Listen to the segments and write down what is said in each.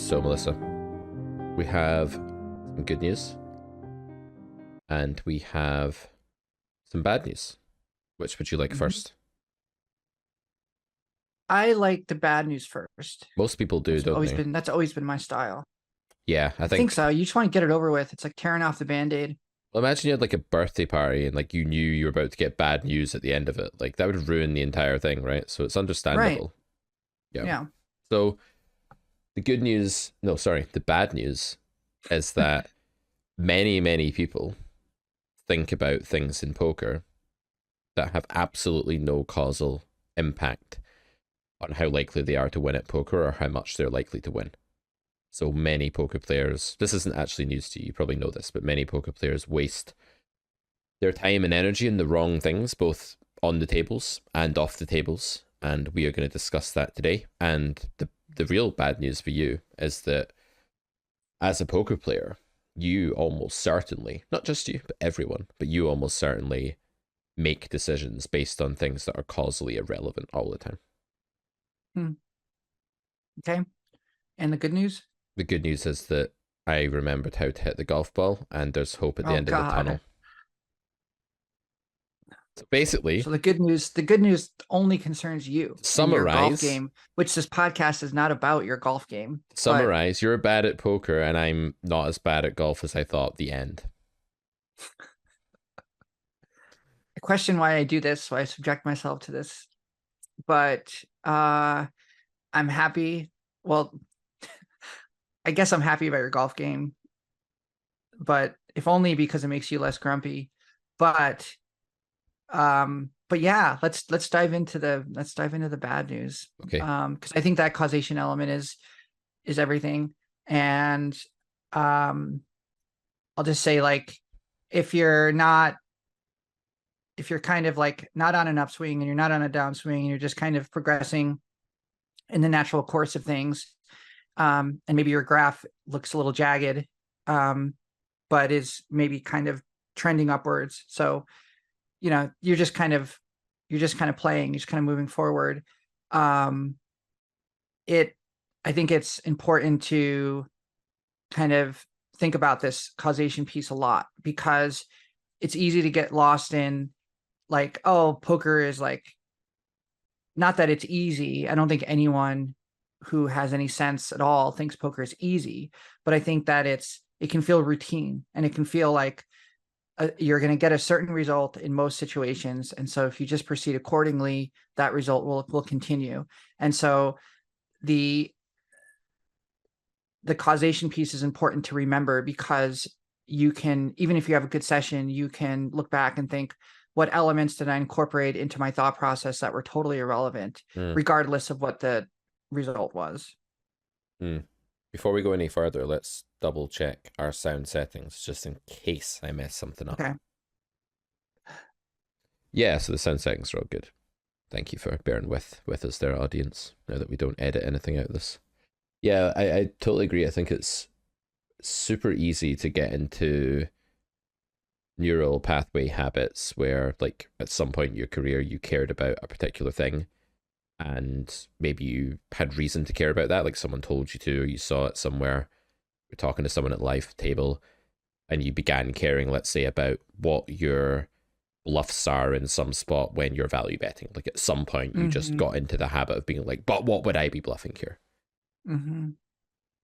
So, Melissa, we have some good news and we have some bad news. Which would you like first? I like the bad news first. Most people do, don't they? That's always been my style. Yeah, I I think think. so. You just want to get it over with. It's like tearing off the Band-Aid. Well, imagine you had like a birthday party and like you knew you were about to get bad news at the end of it. Like that would ruin the entire thing, right? So it's Right. understandable. Yeah. Yeah. So the good news, no, sorry, the bad news is that many people think about things in poker that have absolutely no causal impact on how likely they are to win at poker or how much they're likely to win. So many poker players, this isn't actually news to you, you probably know this, but many poker players waste their time and energy in the wrong things, both on the tables and off the tables. And we are going to discuss that today. And the real bad news for you is that as a poker player, you almost certainly, not just you, but everyone, but you almost certainly make decisions based on things that are causally irrelevant all the time. Okay. And the good news? The good news is that I remembered how to hit the golf ball and there's hope at the end of the tunnel. So basically, so the good news only concerns you. Summarize your golf game, which this podcast is not about your golf game. Summarize, you're bad at poker and I'm not as bad at golf as I thought. The end. I question why I do this, why I subject myself to this. But I'm happy. Well, I guess I'm happy about your golf game, but if only because it makes you less grumpy. But yeah, let's dive into the bad news. Okay. Because I think that causation element is everything. And I'll just say, like, if you're kind of like not on an upswing and you're not on a downswing and you're just kind of progressing in the natural course of things, and maybe your graph looks a little jagged, but is maybe kind of trending upwards. So, you're just kind of playing, you're just kind of moving forward. I think it's important to kind of think about this causation piece a lot, because it's easy to get lost in, like, oh, poker is like, not that it's easy. I don't think anyone who has any sense at all thinks poker is easy, but I think that it can feel routine and it can feel like you're going to get a certain result in most situations. And so if you just proceed accordingly, that result will continue. And so the causation piece is important to remember, because you can, even if you have a good session, you can look back and think, what elements did I incorporate into my thought process that were totally irrelevant, regardless of what the result was. Before we go any further, let's double check our sound settings just in case I mess something up. Okay. Yeah, so the sound settings are all good. Thank you for bearing with us there, audience, now that we don't edit anything out of this. Yeah, I totally agree. I think it's super easy to get into neural pathway habits where, like, at some point in your career you cared about a particular thing and maybe you had reason to care about that, like someone told you to, or you saw it somewhere, you're talking to someone at life table and you began caring, let's say, about what your bluffs are in some spot when you're value betting. Like at some point you just got into the habit of being like, but what would I be bluffing here? And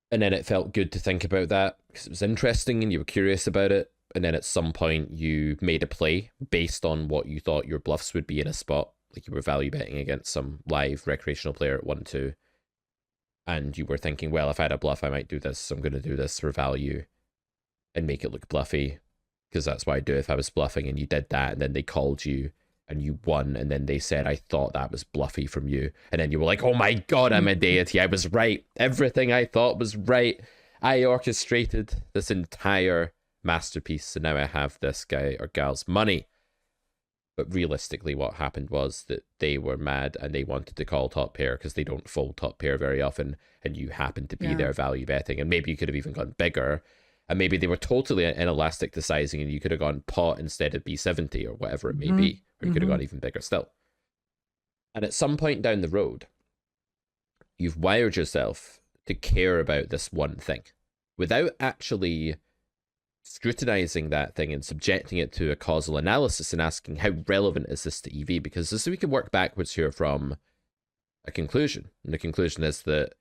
then it felt good to think about that because it was interesting and you were curious about it. And then at some point you made a play based on what you thought your bluffs would be in a spot. Like you were value betting against some live recreational player at 1-2. And you were thinking, well, if I had a bluff, I might do this. So I'm going to do this for value and make it look bluffy, because that's what I'd do if I was bluffing. And you did that, and then they called you and you won. And then they said, I thought that was bluffy from you. And then you were like, oh my God, I'm a deity. I was right. Everything I thought was right. I orchestrated this entire masterpiece, and now I have this guy or gal's money. But realistically, what happened was that they were mad and they wanted to call top pair because they don't fold top pair very often, and you happened to be there value betting, and maybe you could have even gone bigger, and maybe they were totally inelastic to sizing and you could have gone pot instead of B70 or whatever it may be, or you could have gone even bigger still. And at some point down the road, you've wired yourself to care about this one thing without actually scrutinizing that thing and subjecting it to a causal analysis and asking how relevant is this to EV, because this we can work backwards here from a conclusion, and the conclusion is that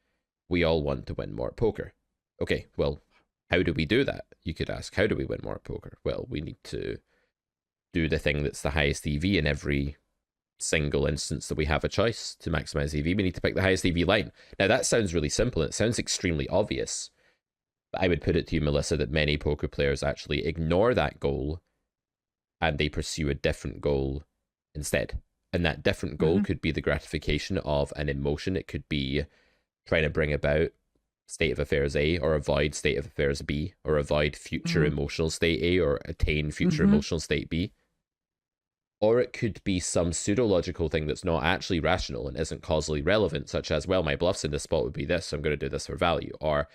we all want to win more at poker. Okay, well, how do we do that? You could ask, how do we win more at poker? Well, we need to do the thing that's the highest EV in every single instance that we have a choice to maximize EV. We need to pick the highest EV line. Now, that sounds really simple. It sounds extremely obvious. But I would put it to you, Melissa, that many poker players actually ignore that goal and they pursue a different goal instead. And that different goal could be the gratification of an emotion. It could be trying to bring about state of affairs A, or avoid state of affairs B, or avoid future emotional state A, or attain future emotional state B. Or it could be some pseudo-logical thing that's not actually rational and isn't causally relevant, such as, well, my bluffs in this spot would be this, so I'm going to do this for value. Or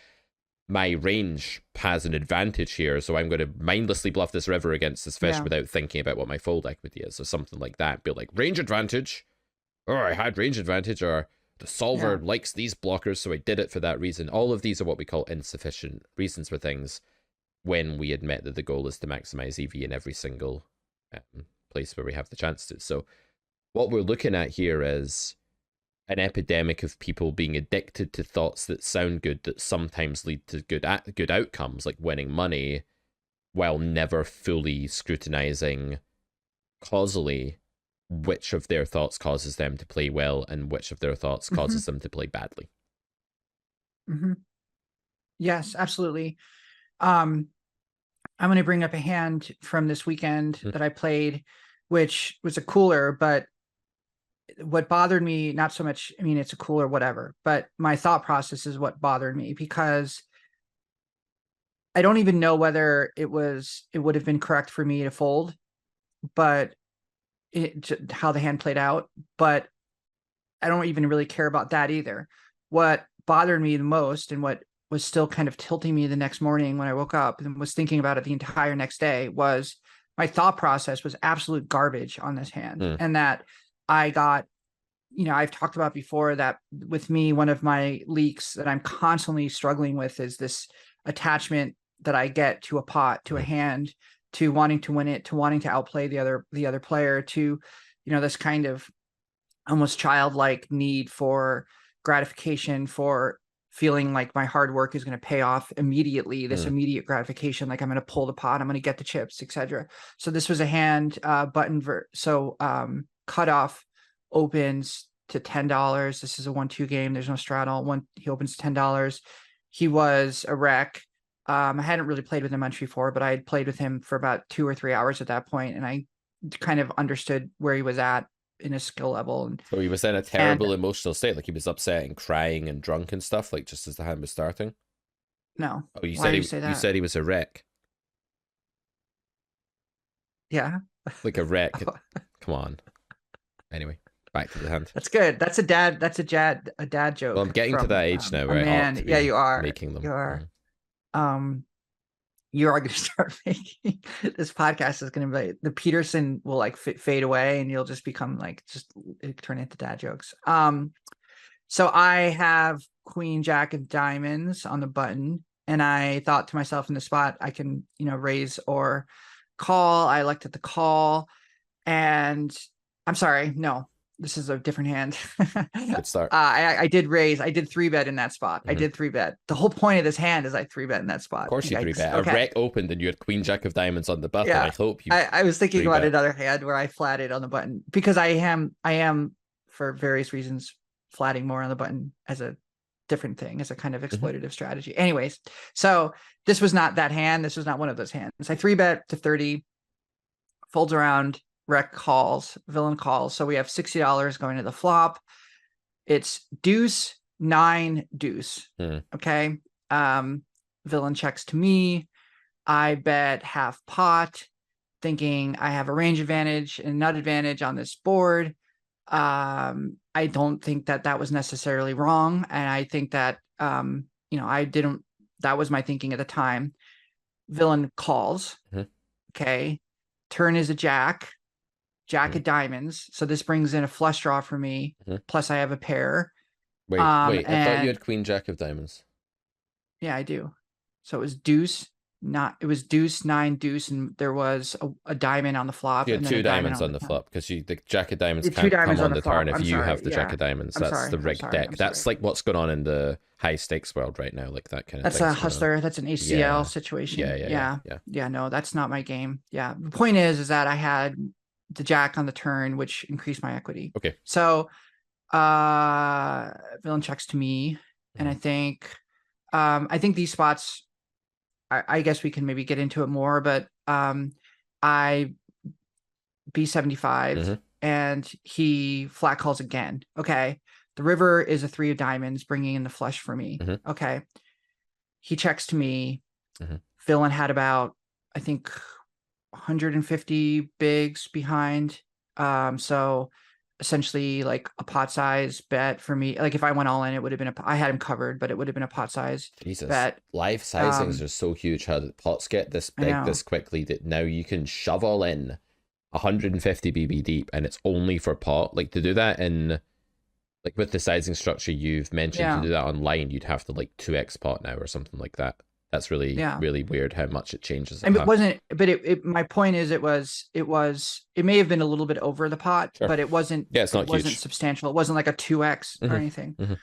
my range has an advantage here, so I'm going to mindlessly bluff this river against this fish without thinking about what my fold equity is, or something like that. Be like, range advantage, or I had range advantage, or the solver likes these blockers, so I did it for that reason. All of these are what we call insufficient reasons for things when we admit that the goal is to maximize EV in every single place where we have the chance to. So what we're looking at here is an epidemic of people being addicted to thoughts that sound good, that sometimes lead to good outcomes, like winning money, while never fully scrutinizing causally which of their thoughts causes them to play well and which of their thoughts causes them to play badly. Yes, absolutely. I'm going to bring up a hand from this weekend that I played, which was a cooler, but what bothered me, not so much, I mean, it's a cooler, whatever, but my thought process is what bothered me, because I don't even know whether it would have been correct for me to fold, but how the hand played out, but I don't even really care about that either. What bothered me the most, and what was still kind of tilting me the next morning when I woke up and was thinking about it the entire next day, was my thought process was absolute garbage on this hand. And that I got, I've talked about before that with me, one of my leaks that I'm constantly struggling with is this attachment that I get to a pot, to a hand, to wanting to win it, to wanting to outplay the other player, to, this kind of almost childlike need for gratification, for feeling like my hard work is going to pay off immediately, this immediate gratification, like I'm going to pull the pot, I'm going to get the chips, etc. So this was a hand button. Cutoff opens to $10. This is a 1-2 game. There's no straddle. He opens $10. He was a wreck. I hadn't really played with him much before, but I had played with him for about 2 or 3 hours at that point, and I kind of understood where he was at in his skill level. And so he was in a terrible emotional state, like he was upset and crying and drunk and stuff, like just as the hand was starting. No. Oh, you said he was a wreck. Yeah. Like a wreck. Come on. Anyway, back to the hand. That's good. That's a dad joke. Well, I'm getting to that age now, right? Man, yeah, you are making them. You are. You are going to start making this podcast is going to be, the Peterson will like fade away, and you'll just become like, just turn into dad jokes. So I have Queen Jack of Diamonds on the button, and I thought to myself, in the spot I can, raise or call. I elected the call, and I'm sorry, no, this is a different hand. Good start. I did raise. I did 3-bet in that spot. I did 3-bet. The whole point of this hand is I 3-bet in that spot. Of course you 3-bet. Okay. A wreck opened and you had Queen Jack of Diamonds on the button. Yeah. I hope you. I was thinking about another hand where I flatted on the button, because I am for various reasons flatting more on the button as a different thing, as a kind of exploitative strategy. Anyways, so this was not that hand. This was not one of those hands. I 3-bet to 30, folds around. Wreck calls, villain calls. So we have $60 going to the flop. It's deuce, 9, deuce. Okay. Villain checks to me. I bet half pot, thinking I have a range advantage and nut advantage on this board. I don't think that was necessarily wrong. And I think that, that was my thinking at the time. Villain calls. Okay. Turn is a jack of diamonds. So this brings in a flush draw for me. Plus I have a pair. Wait, I thought you had Queen Jack of Diamonds. Yeah, I do. So it was deuce, it was deuce, nine, deuce, and there was a diamond on the flop You had and then a two diamond diamonds on on the the turn. flop because the jack of diamonds The two can't come diamonds on on the the flop. turn if I'm you sorry. have the jack Yeah. of diamonds. I'm That's sorry. the I'm rigged sorry. deck. I'm That's sorry. like what's going on in the high stakes world right now, like that kind of That's a thing's going on. hustler. That's an ACL Yeah, situation. yeah. Yeah. No, that's not my game. Yeah. The point is that I had the jack on the turn, which increased my equity. Okay. So villain checks to me, and I think these spots, I guess we can maybe get into it more, but I B75 and he flat calls again. Okay. The river is a 3 of diamonds, bringing in the flush for me. Okay. He checks to me. Villain had about, I think, 150 bigs behind. So essentially like a pot size bet for me. Like if I went all in, it would have been I had him covered, but it would have been a pot size bet. Live sizings are so huge how the pots get this big this quickly that now you can shove all in 150 BB deep and it's only for pot. Like to do that in like with the sizing structure you've mentioned, to do that online, you'd have to like 2x pot now or something like that. That's really really weird how much it changes. And it wasn't, but my point is it may have been a little bit over the pot, but it wasn't, it's not wasn't huge. Substantial. It wasn't like a 2x or anything.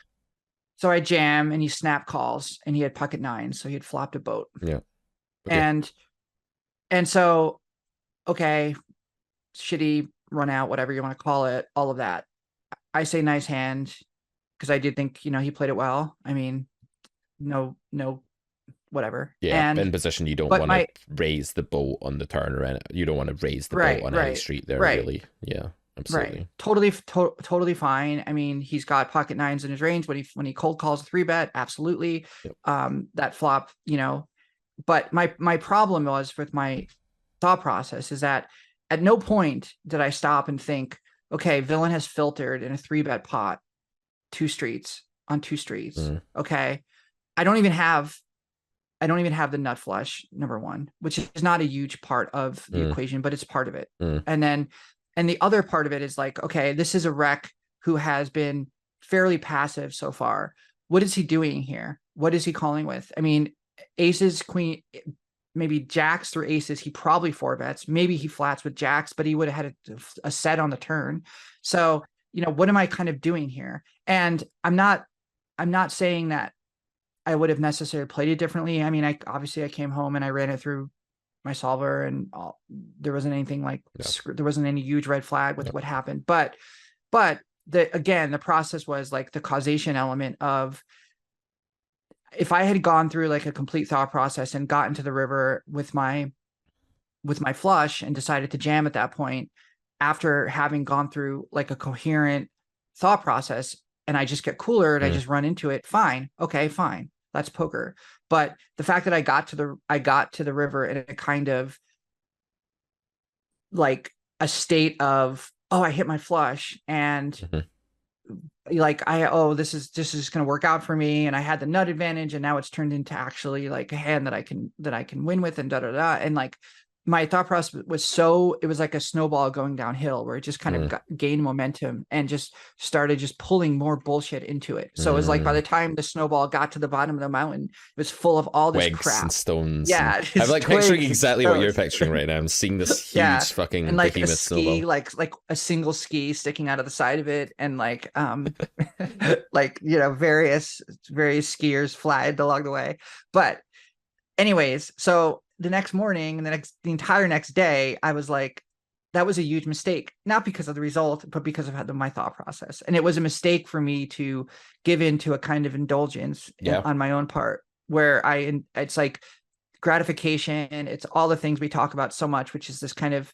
So I jam and he snap calls and he had pocket 9. So he had flopped a boat. Yeah. Okay. And so, okay, shitty run out, whatever you want to call it, all of that. I say nice hand because I did think, he played it well. I mean, no, whatever. Yeah, and in position, you don't want to raise the boat on the turn or any, you don't want to raise the boat on any street there, really. Yeah, absolutely. Totally fine. I mean, he's got pocket 9s in his range when he cold calls a 3-bet, absolutely. That flop, but my problem was with my thought process is that at no point did I stop and think, okay, villain has filtered in a 3-bet pot 2 streets on 2 streets. Okay. I don't even have the nut flush, number one, which is not a huge part of the equation, but it's part of it. And the other part of it is like, okay, this is a rec who has been fairly passive so far. What is he doing here? What is he calling with? I mean, aces, queen, maybe jacks through aces. He probably 4-bets. Maybe he flats with jacks, but he would have had a set on the turn. So, what am I kind of doing here? And I'm not saying that I would have necessarily played it differently. I mean, I came home and I ran it through my solver and there wasn't anything like, there wasn't any huge red flag with what happened. But the process was like the causation element of, if I had gone through like a complete thought process and gotten to the river with my flush and decided to jam at that point, after having gone through like a coherent thought process, and I just get cooler and I just run into it, fine. Okay, fine. That's poker. But the fact that I got to the river in a kind of like a state of, oh, I hit my flush and like this is going to work out for me, and I had the nut advantage, and now it's turned into actually like a hand that I can win with, and and like my thought process was it was like a snowball going downhill where it just kind of gained momentum and just started just pulling more bullshit into it. So it was like by the time the snowball got to the bottom of the mountain, it was full of all this crap and stones. Yeah, I'm like picturing exactly what you're picturing right now. I'm seeing this huge fucking and like behemoth a ski, snowball. like a single ski sticking out of the side of it, and like like various skiers flagged along the way. But anyways, so the next morning and the entire next day, I was like, that was a huge mistake, not because of the result, but because of my thought process. And it was a mistake for me to give into a kind of indulgence on my own part, where it's like gratification. It's all the things we talk about so much, which is this kind of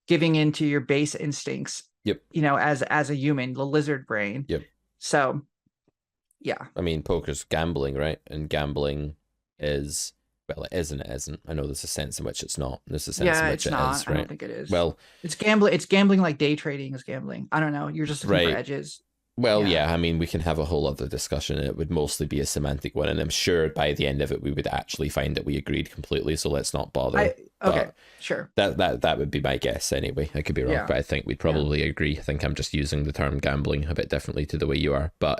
giving into your base instincts, as a human, the lizard brain. So, yeah. I mean, poker's gambling, right? And gambling is... Well, it is and it isn't. I know there's a sense in which it's not. There's a sense in which it is, right? I don't think it is. Well, it's gambling. It's gambling like day trading is gambling. I don't know. You're just looking for edges. Well, yeah. I mean, we can have a whole other discussion, and it would mostly be a semantic one. And I'm sure by the end of it, we would actually find that we agreed completely. So let's not bother. Sure. That would be my guess anyway. I could be wrong, but I think we'd probably agree. I think I'm just using the term gambling a bit differently to the way you are. But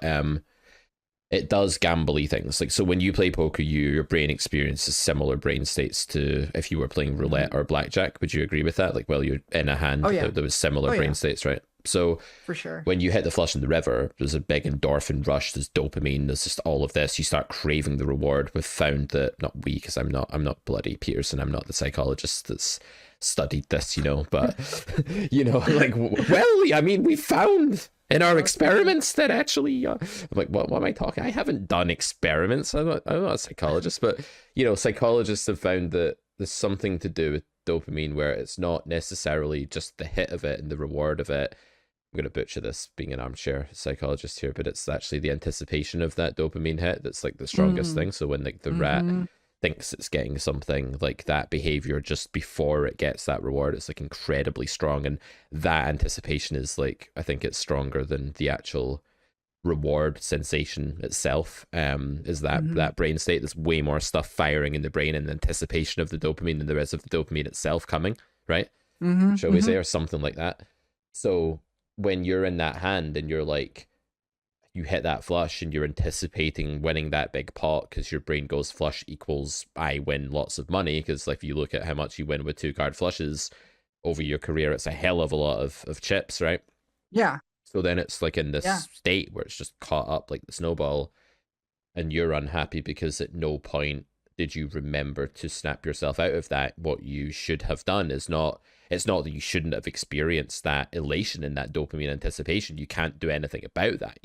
it does gambly things. Like, so when you play poker, your brain experiences similar brain states to if you were playing roulette or blackjack. Would you agree with that? Like, while you're in a hand, Oh yeah. there was similar Oh brain yeah, states, right? So for sure. when you hit the flush in the river, there's a big endorphin rush, there's dopamine, there's just all of this. You start craving the reward. We've found that, not we, because I'm not bloody Peterson, I'm not the psychologist that's studied this, but like, well, I mean, we found in our experiments that actually, I'm like, what am I talking? I haven't done experiments. I'm not a psychologist, but psychologists have found that there's something to do with dopamine where it's not necessarily just the hit of it and the reward of it. I'm going to butcher this being an armchair psychologist here, but it's actually the anticipation of that dopamine hit that's like the strongest thing. So when like the rat thinks it's getting something, like that behavior just before it gets that reward, it's like incredibly strong. And that anticipation is like, I think it's stronger than the actual reward sensation itself. Is that brain state. There's way more stuff firing in the brain in anticipation of the dopamine than there is of the dopamine itself coming, right? Shall we say, or something like that. So when you're in that hand and you're like, you hit that flush and you're anticipating winning that big pot because your brain goes flush equals I win lots of money, because like if you look at how much you win with 2 card flushes over your career, it's a hell of a lot of chips, right? Yeah. So then it's like in this state where it's just caught up like the snowball, and you're unhappy because at no point did you remember to snap yourself out of that. What you should have done is not, it's not that you shouldn't have experienced that elation and that dopamine anticipation. You can't do anything about that,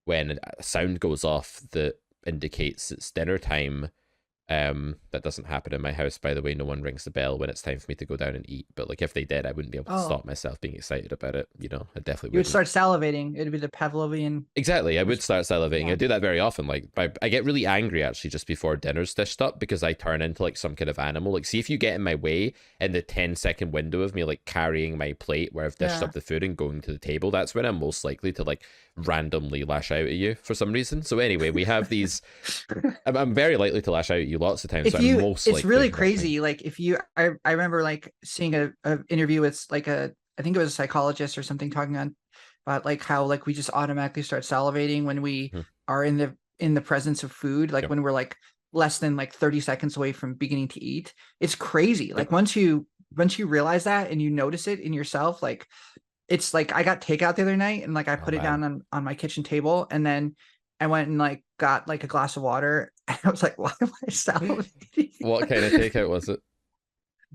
when a sound goes off that indicates it's dinner time. That doesn't happen in my house, by the way. No one rings the bell when it's time for me to go down and eat, but like if they did, I wouldn't be able to stop myself being excited about it. I definitely You would wouldn't. start salivating. It'd be the Pavlovian. Exactly, I would start salivating. I do that very often. Like I get really angry actually just before dinner's dished up, because I turn into like some kind of animal. Like, see if you get in my way in the 10-second window of me like carrying my plate where I've dished up the food and going to the table, that's when I'm most likely to like randomly lash out at you for some reason. So anyway, we have these. I'm very likely to lash out at you lots of times. If so you, most it's really crazy. Like if you, I remember like seeing a interview with like I think it was a psychologist or something talking on about like how like we just automatically start salivating when we are in the presence of food, like when we're like less than like 30 seconds away from beginning to eat. It's crazy. Like once you realize that and you notice it in yourself, like it's like I got takeout the other night and like I put it down on my kitchen table, and then I went and like got like a glass of water, and I was like, why am I salivating? What kind of takeout was it?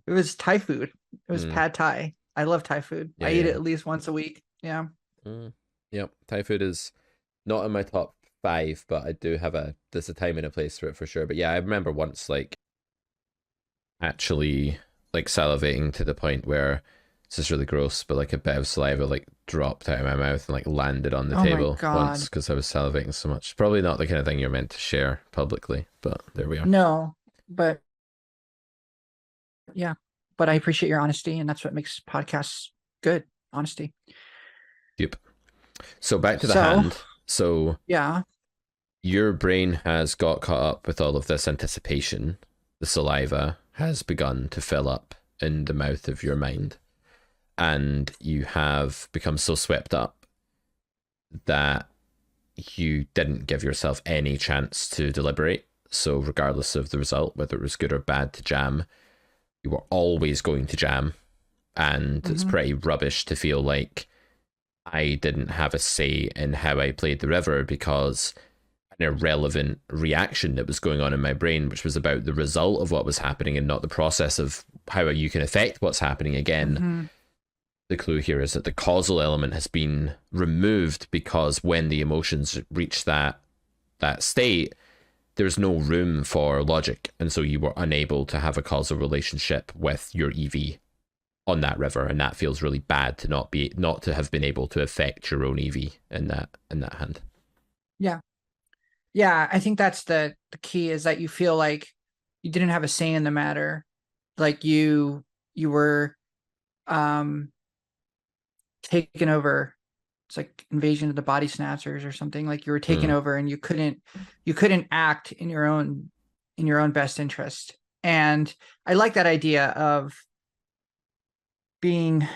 It was Thai food. It was pad Thai. I love Thai food. I eat it at least once a week. Yeah. Yep. Thai food is not in my top 5, but I do have there's a time and a place for it for sure. But yeah, I remember once like actually like salivating to the point where, this is really gross, but like a bit of saliva like dropped out of my mouth and like landed on the table once because I was salivating so much. Probably not the kind of thing you're meant to share publicly, but there we are. No, but yeah, but I appreciate your honesty, and that's what makes podcasts good. Honesty. Yep. So back to the hand. So yeah, your brain has got caught up with all of this anticipation. The saliva has begun to fill up in the mouth of your mind, and you have become so swept up that you didn't give yourself any chance to deliberate. So regardless of the result, whether it was good or bad to jam, you were always going to jam. And it's pretty rubbish to feel like I didn't have a say in how I played the river because an irrelevant reaction that was going on in my brain, which was about the result of what was happening and not the process of how you can affect what's happening again. The clue here is that the causal element has been removed, because when the emotions reach that state, there's no room for logic, and so you were unable to have a causal relationship with your EV on that river, and that feels really bad to not to have been able to affect your own EV in that hand. Yeah, I think that's the key, is that you feel like you didn't have a say in the matter, like you were taken over. It's like Invasion of the Body Snatchers or something. Like you were taken over, and you couldn't act in your own best interest. And I like that idea of being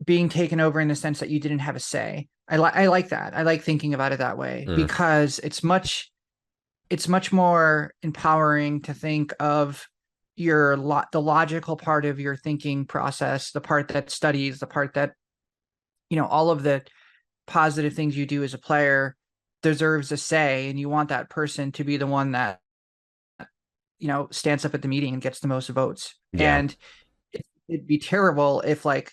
being taken over in the sense that you didn't have a say. I like that. I like thinking about it that way because it's much more empowering to think of the logical part of your thinking process, the part that studies, the part that, all of the positive things you do as a player deserves a say, and you want that person to be the one that, stands up at the meeting and gets the most votes. Yeah. And it'd be terrible if like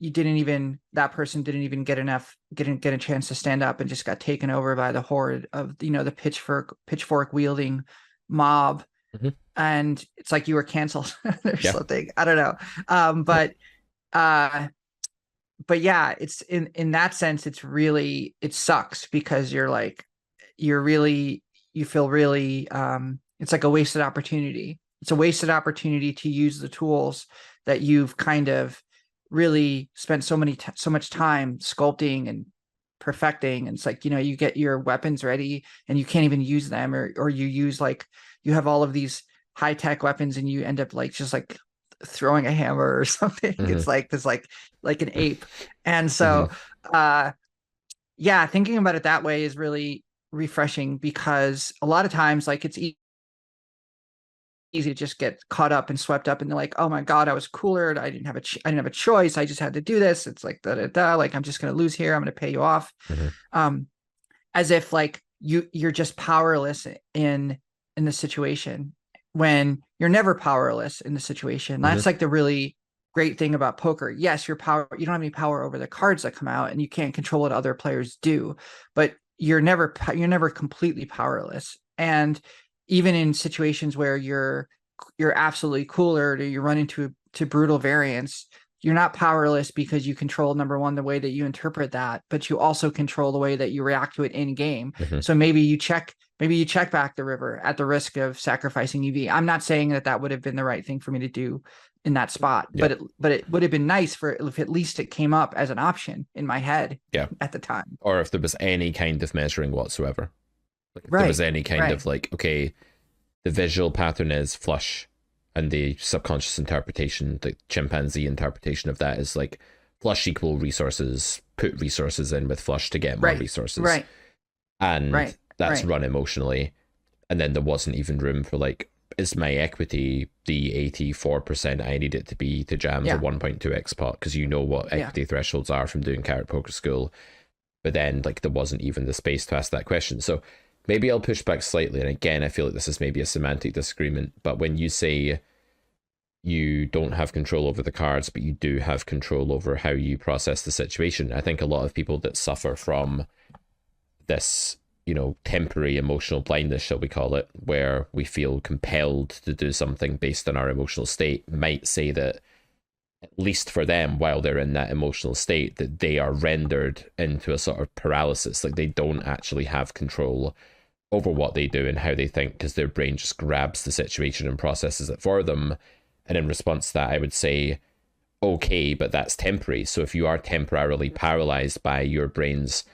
that person didn't even get a chance to stand up and just got taken over by the horde of, the pitchfork wielding mob. And it's like you were canceled or something. I don't know. But yeah, it's in that sense, it sucks because you feel really, it's like a wasted opportunity. It's a wasted opportunity to use the tools that you've kind of really spent so much time sculpting and perfecting. And it's like, you get your weapons ready and you can't even use them, or you use you have all of these high-tech weapons and you end up just throwing a hammer or something. It's like this, like an ape. And so, yeah, thinking about it that way is really refreshing, because a lot of times it's easy to just get caught up and swept up, and they're like, oh my God, I was cooler. I didn't have a choice. I just had to do this. It's like, like, I'm just going to lose here. I'm going to pay you off. As if you're just powerless in the situation, when you're never powerless in the situation. That's like the really great thing about poker. Yes, you don't have any power over the cards that come out, and you can't control what other players do, but you're never completely powerless. And even in situations where you're absolutely cooler, or you run into brutal variance, you're not powerless, because you control, number one, the way that you interpret that, but you also control the way that you react to it in game. So maybe you check back the river at the risk of sacrificing EV. I'm not saying that would have been the right thing for me to do in that spot, but it would have been nice if at least it came up as an option in my head at the time. Or if there was any kind of measuring whatsoever. If there was any kind of okay, the visual pattern is flush, and the subconscious interpretation, the chimpanzee interpretation of that is flush equal resources, put resources in with flush to get more resources. And that's run emotionally. And then there wasn't even room for is my equity the 84% I need it to be to jam the 1.2x pot? Because what equity thresholds are from doing carrot poker school. But then there wasn't even the space to ask that question. So maybe I'll push back slightly. And again, I feel like this is maybe a semantic disagreement, but when you say you don't have control over the cards, but you do have control over how you process the situation, I think a lot of people that suffer from this, temporary emotional blindness, shall we call it, where we feel compelled to do something based on our emotional state, might say that, at least for them, while they're in that emotional state, that they are rendered into a sort of paralysis. They don't actually have control over what they do and how they think, because their brain just grabs the situation and processes it for them. And in response to that, I would say, okay, but that's temporary. So if you are temporarily paralyzed by your brain's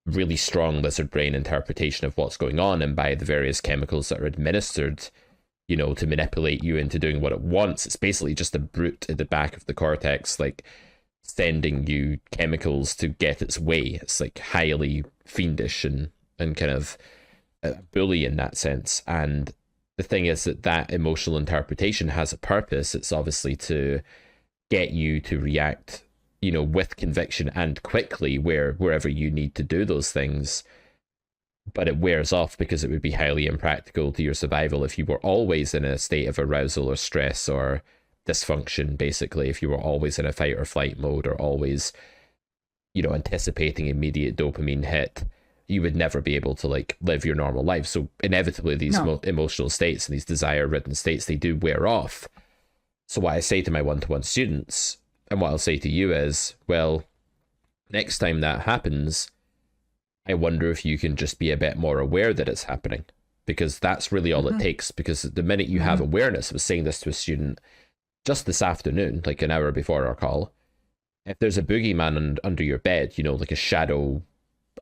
really strong lizard brain interpretation of what's going on, and by the various chemicals that are administered, to manipulate you into doing what it wants, it's basically just a brute at the back of the cortex, sending you chemicals to get its way. It's highly fiendish and kind of a bully in that sense. And the thing is that emotional interpretation has a purpose. It's obviously to get you to react, with conviction and quickly wherever you need to do those things. But it wears off, because it would be highly impractical to your survival if you were always in a state of arousal or stress or dysfunction. Basically, if you were always in a fight or flight mode, or always, anticipating immediate dopamine hit, you would never be able to live your normal life. So inevitably these emotional states and these desire-ridden states, they do wear off. So what I say to my one-to-one students, and what I'll say to you is, well, next time that happens, I wonder if you can just be a bit more aware that it's happening, because that's really all it takes. Because the minute you have awareness, I was saying this to a student just this afternoon, an hour before our call, if there's a boogeyman under your bed, like a shadow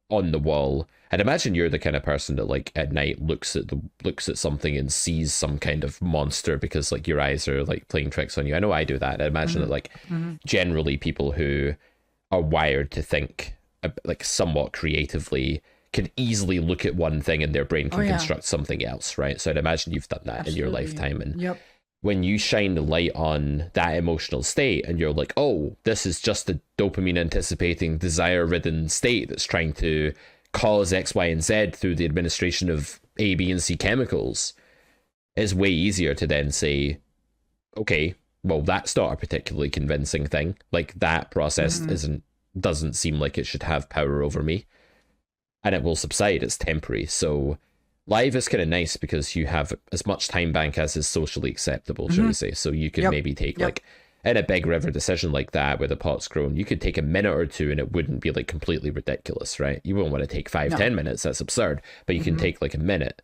on the wall. And imagine you're the kind of person that like at night looks at something and sees some kind of monster because like your eyes are like playing tricks on you. I know I do that. I imagine that like generally people who are wired to think like somewhat creatively can easily look at one thing and their brain can construct something else, right? So I'd imagine you've done that in your lifetime. And when you shine the light on that emotional state and you're like, oh, this is just a dopamine anticipating desire ridden state that's trying to cause X, Y, and Z through the administration of A, B, and C chemicals, it's way easier to then say, okay, well, that's not a particularly convincing thing. Like that process doesn't seem like it should have power over me. And it will subside. It's temporary. So live is kind of nice because you have as much time bank as is socially acceptable, shall we say. So you could maybe take like in a big river decision like that where the pot's grown, you could take a minute or two and it wouldn't be like completely ridiculous, right? You won't want to take 5-10 minutes. That's absurd. But you can take like a minute.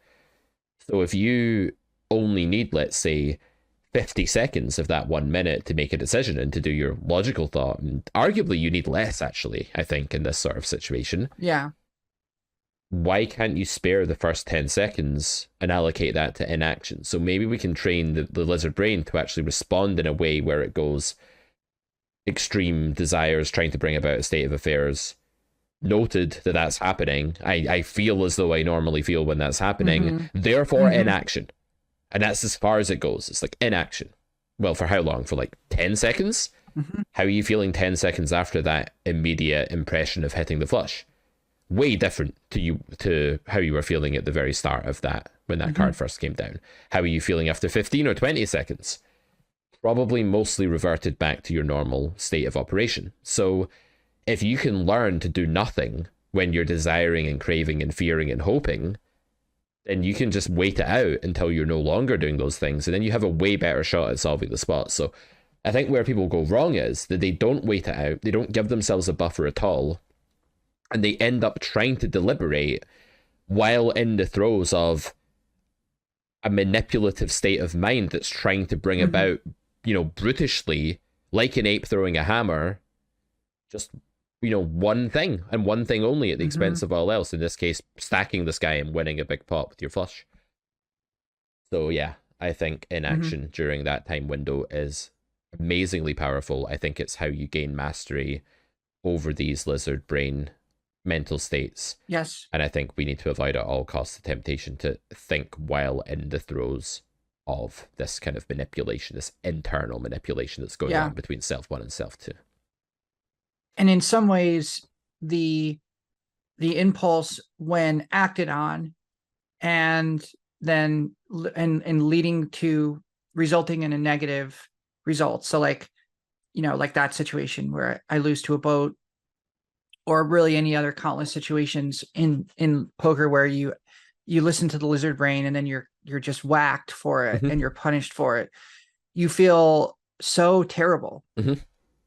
So if you only need, let's say, 50 seconds of that 1 minute to make a decision and to do your logical thought, and arguably you need less actually, I think, in this sort of situation. Yeah. Why can't you spare the first 10 seconds and allocate that to inaction? So maybe we can train the lizard brain to actually respond in a way where it goes extreme desires, trying to bring about a state of affairs. Noted that that's happening. I feel as though I normally feel when that's happening. Therefore, inaction. And that's as far as it goes. It's like inaction. Well, for how long? For like 10 seconds? How are you feeling 10 seconds after that immediate impression of hitting the flush? Way different to how you were feeling at the very start of that when that card first came down. How are you feeling after 15 or 20 seconds? Probably mostly reverted back to your normal state of operation. So if you can learn to do nothing when you're desiring and craving and fearing and hoping, then you can just wait it out until you're no longer doing those things, and then you have a way better shot at solving the spot. So I think where people go wrong is that they don't wait it out, they don't give themselves a buffer at all, and they end up trying to deliberate while in the throes of a manipulative state of mind that's trying to bring about, brutishly, like an ape throwing a hammer, just, one thing and one thing only at the expense of all else. In this case, stacking this guy and winning a big pot with your flush. So yeah, I think inaction during that time window is amazingly powerful. I think it's how you gain mastery over these lizard brain mental states. Yes. And I think we need to avoid at all costs the temptation to think while in the throes of this kind of manipulation, this internal manipulation that's going on between self one and self two. And in some ways, the impulse, when acted on and then and leading to resulting in a negative result. So like, like that situation where I lose to a boat, or really any other countless situations in poker where you listen to the lizard brain and then you're just whacked for it and you're punished for it. You feel so terrible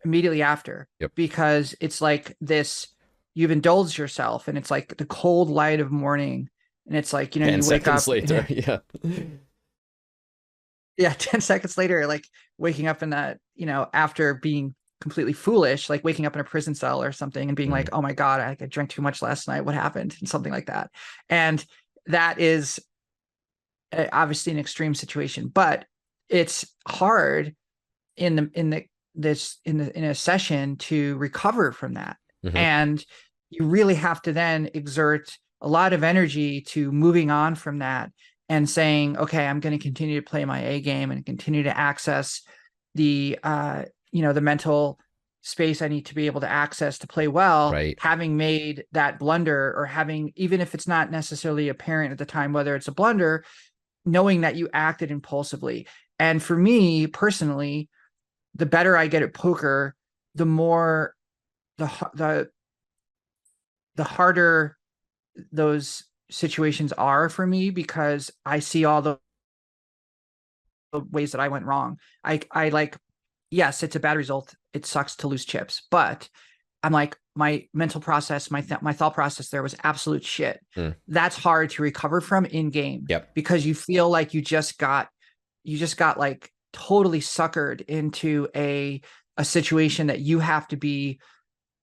immediately after, because it's like this, you've indulged yourself and it's like the cold light of morning. And it's like, you wake up later. 10 seconds later, like waking up in that, after being completely foolish, like waking up in a prison cell or something and being like, oh my God, I drank too much last night. What happened? And something like that. And that is obviously an extreme situation, but it's hard in a session to recover from that. And you really have to then exert a lot of energy to moving on from that and saying, okay, I'm going to continue to play my A game and continue to access the the mental space I need to be able to access to play well, having made that blunder, or having, even if it's not necessarily apparent at the time whether it's a blunder, knowing that you acted impulsively. And for me personally, the better I get at poker, the more the harder those situations are for me, because I see all the ways that I went wrong. I like, yes, it's a bad result. It sucks to lose chips, but I'm like, my mental process, my thought process there was absolute shit. That's hard to recover from in game, because you feel like you just got like totally suckered into a situation that you have to be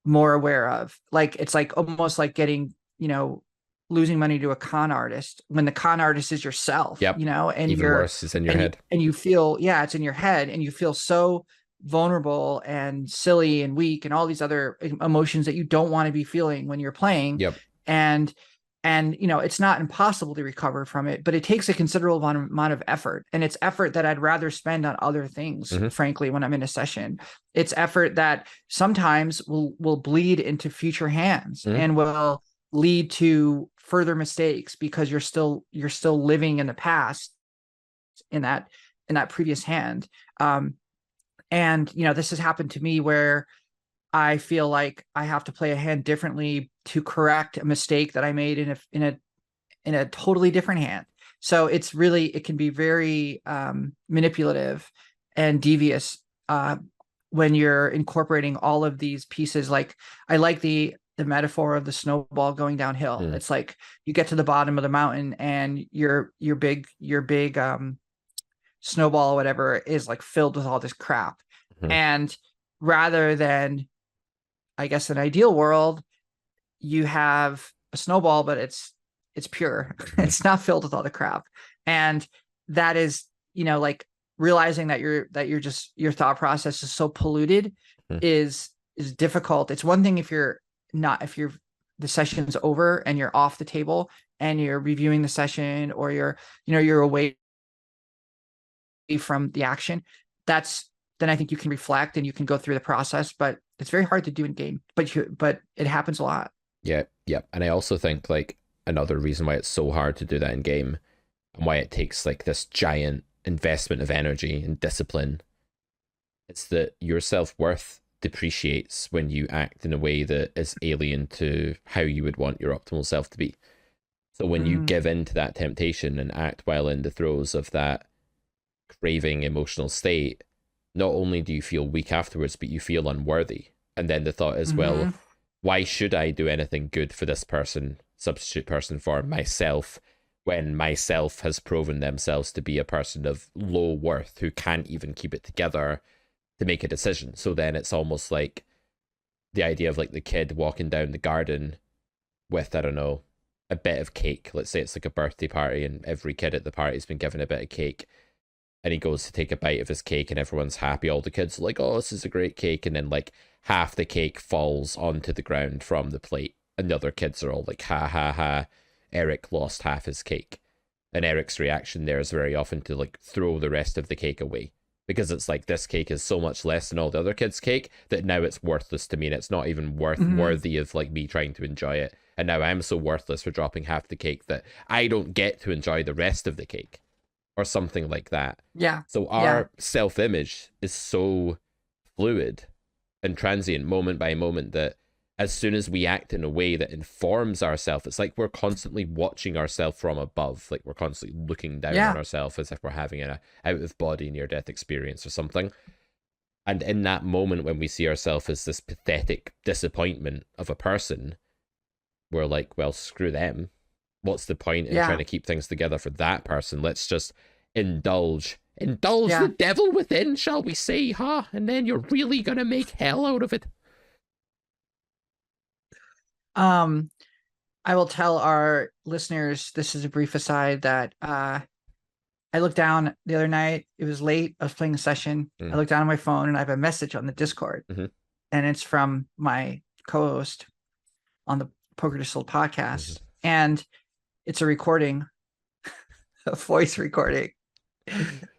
more aware of. Like, it's like almost like getting, losing money to a con artist when the con artist is yourself, Yep. and Even worse, it's in your head. and you feel, yeah, it's in your head, and you feel so vulnerable and silly and weak and all these other emotions that you don't want to be feeling when you're playing. Yep. And it's not impossible to recover from it, but it takes a considerable amount of effort, and it's effort that I'd rather spend on other things. Frankly, when I'm in a session, it's effort that sometimes will bleed into future hands and will lead to further mistakes because you're still living in the past in that previous hand. And this has happened to me where I feel like I have to play a hand differently to correct a mistake that I made in a totally different hand. So it can be very manipulative and devious when you're incorporating all of these pieces. Like, I like the metaphor of the snowball going downhill. It's like you get to the bottom of the mountain and your big snowball or whatever is like filled with all this crap. And rather than, I guess, an ideal world, you have a snowball, but it's pure. It's not filled with all the crap. And that is, like, realizing that your thought process is so polluted is difficult. It's one thing if the session's over and you're off the table and you're reviewing the session, or you're away from the action. Then I think you can reflect and you can go through the process, but it's very hard to do in game, but it happens a lot. Yeah. And I also think, like, another reason why it's so hard to do that in game, and why it takes like this giant investment of energy and discipline, it's that your self-worth depreciates when you act in a way that is alien to how you would want your optimal self to be. So when you give in to that temptation and act while in the throes of that craving emotional state, not only do you feel weak afterwards, but you feel unworthy. And then the thought is, well, why should I do anything good for this person, substitute person for myself, when myself has proven themselves to be a person of low worth who can't even keep it together to make a decision? So then it's almost like the idea of like the kid walking down the garden with, I don't know, a bit of cake. Let's say it's like a birthday party and every kid at the party has been given a bit of cake. And he goes to take a bite of his cake and everyone's happy. All the kids are like, oh, this is a great cake. And then like half the cake falls onto the ground from the plate. And the other kids are all like, ha, ha, ha. Eric lost half his cake. And Eric's reaction there is very often to like throw the rest of the cake away. Because it's like, this cake is so much less than all the other kids' cake that now it's worthless to me. And it's not even worthy of like me trying to enjoy it. And now I'm so worthless for dropping half the cake that I don't get to enjoy the rest of the cake. Or something like that. Yeah. So our self-image is so fluid and transient moment by moment that as soon as we act in a way that informs ourselves, it's like we're constantly watching ourselves from above. Like we're constantly looking down on ourselves as if we're having an out-of-body near-death experience or something. And in that moment when we see ourselves as this pathetic disappointment of a person, we're like, well, screw them. What's the point in trying to keep things together for that person? Let's just indulge the devil within, shall we say, huh? And then you're really gonna make hell out of it. I will tell our listeners, this is a brief aside, that I looked down the other night. It was late. I was playing a session. I looked down at my phone and I have a message on the Discord, and it's from my co-host on the Poker Distilled podcast, and it's a recording, a voice recording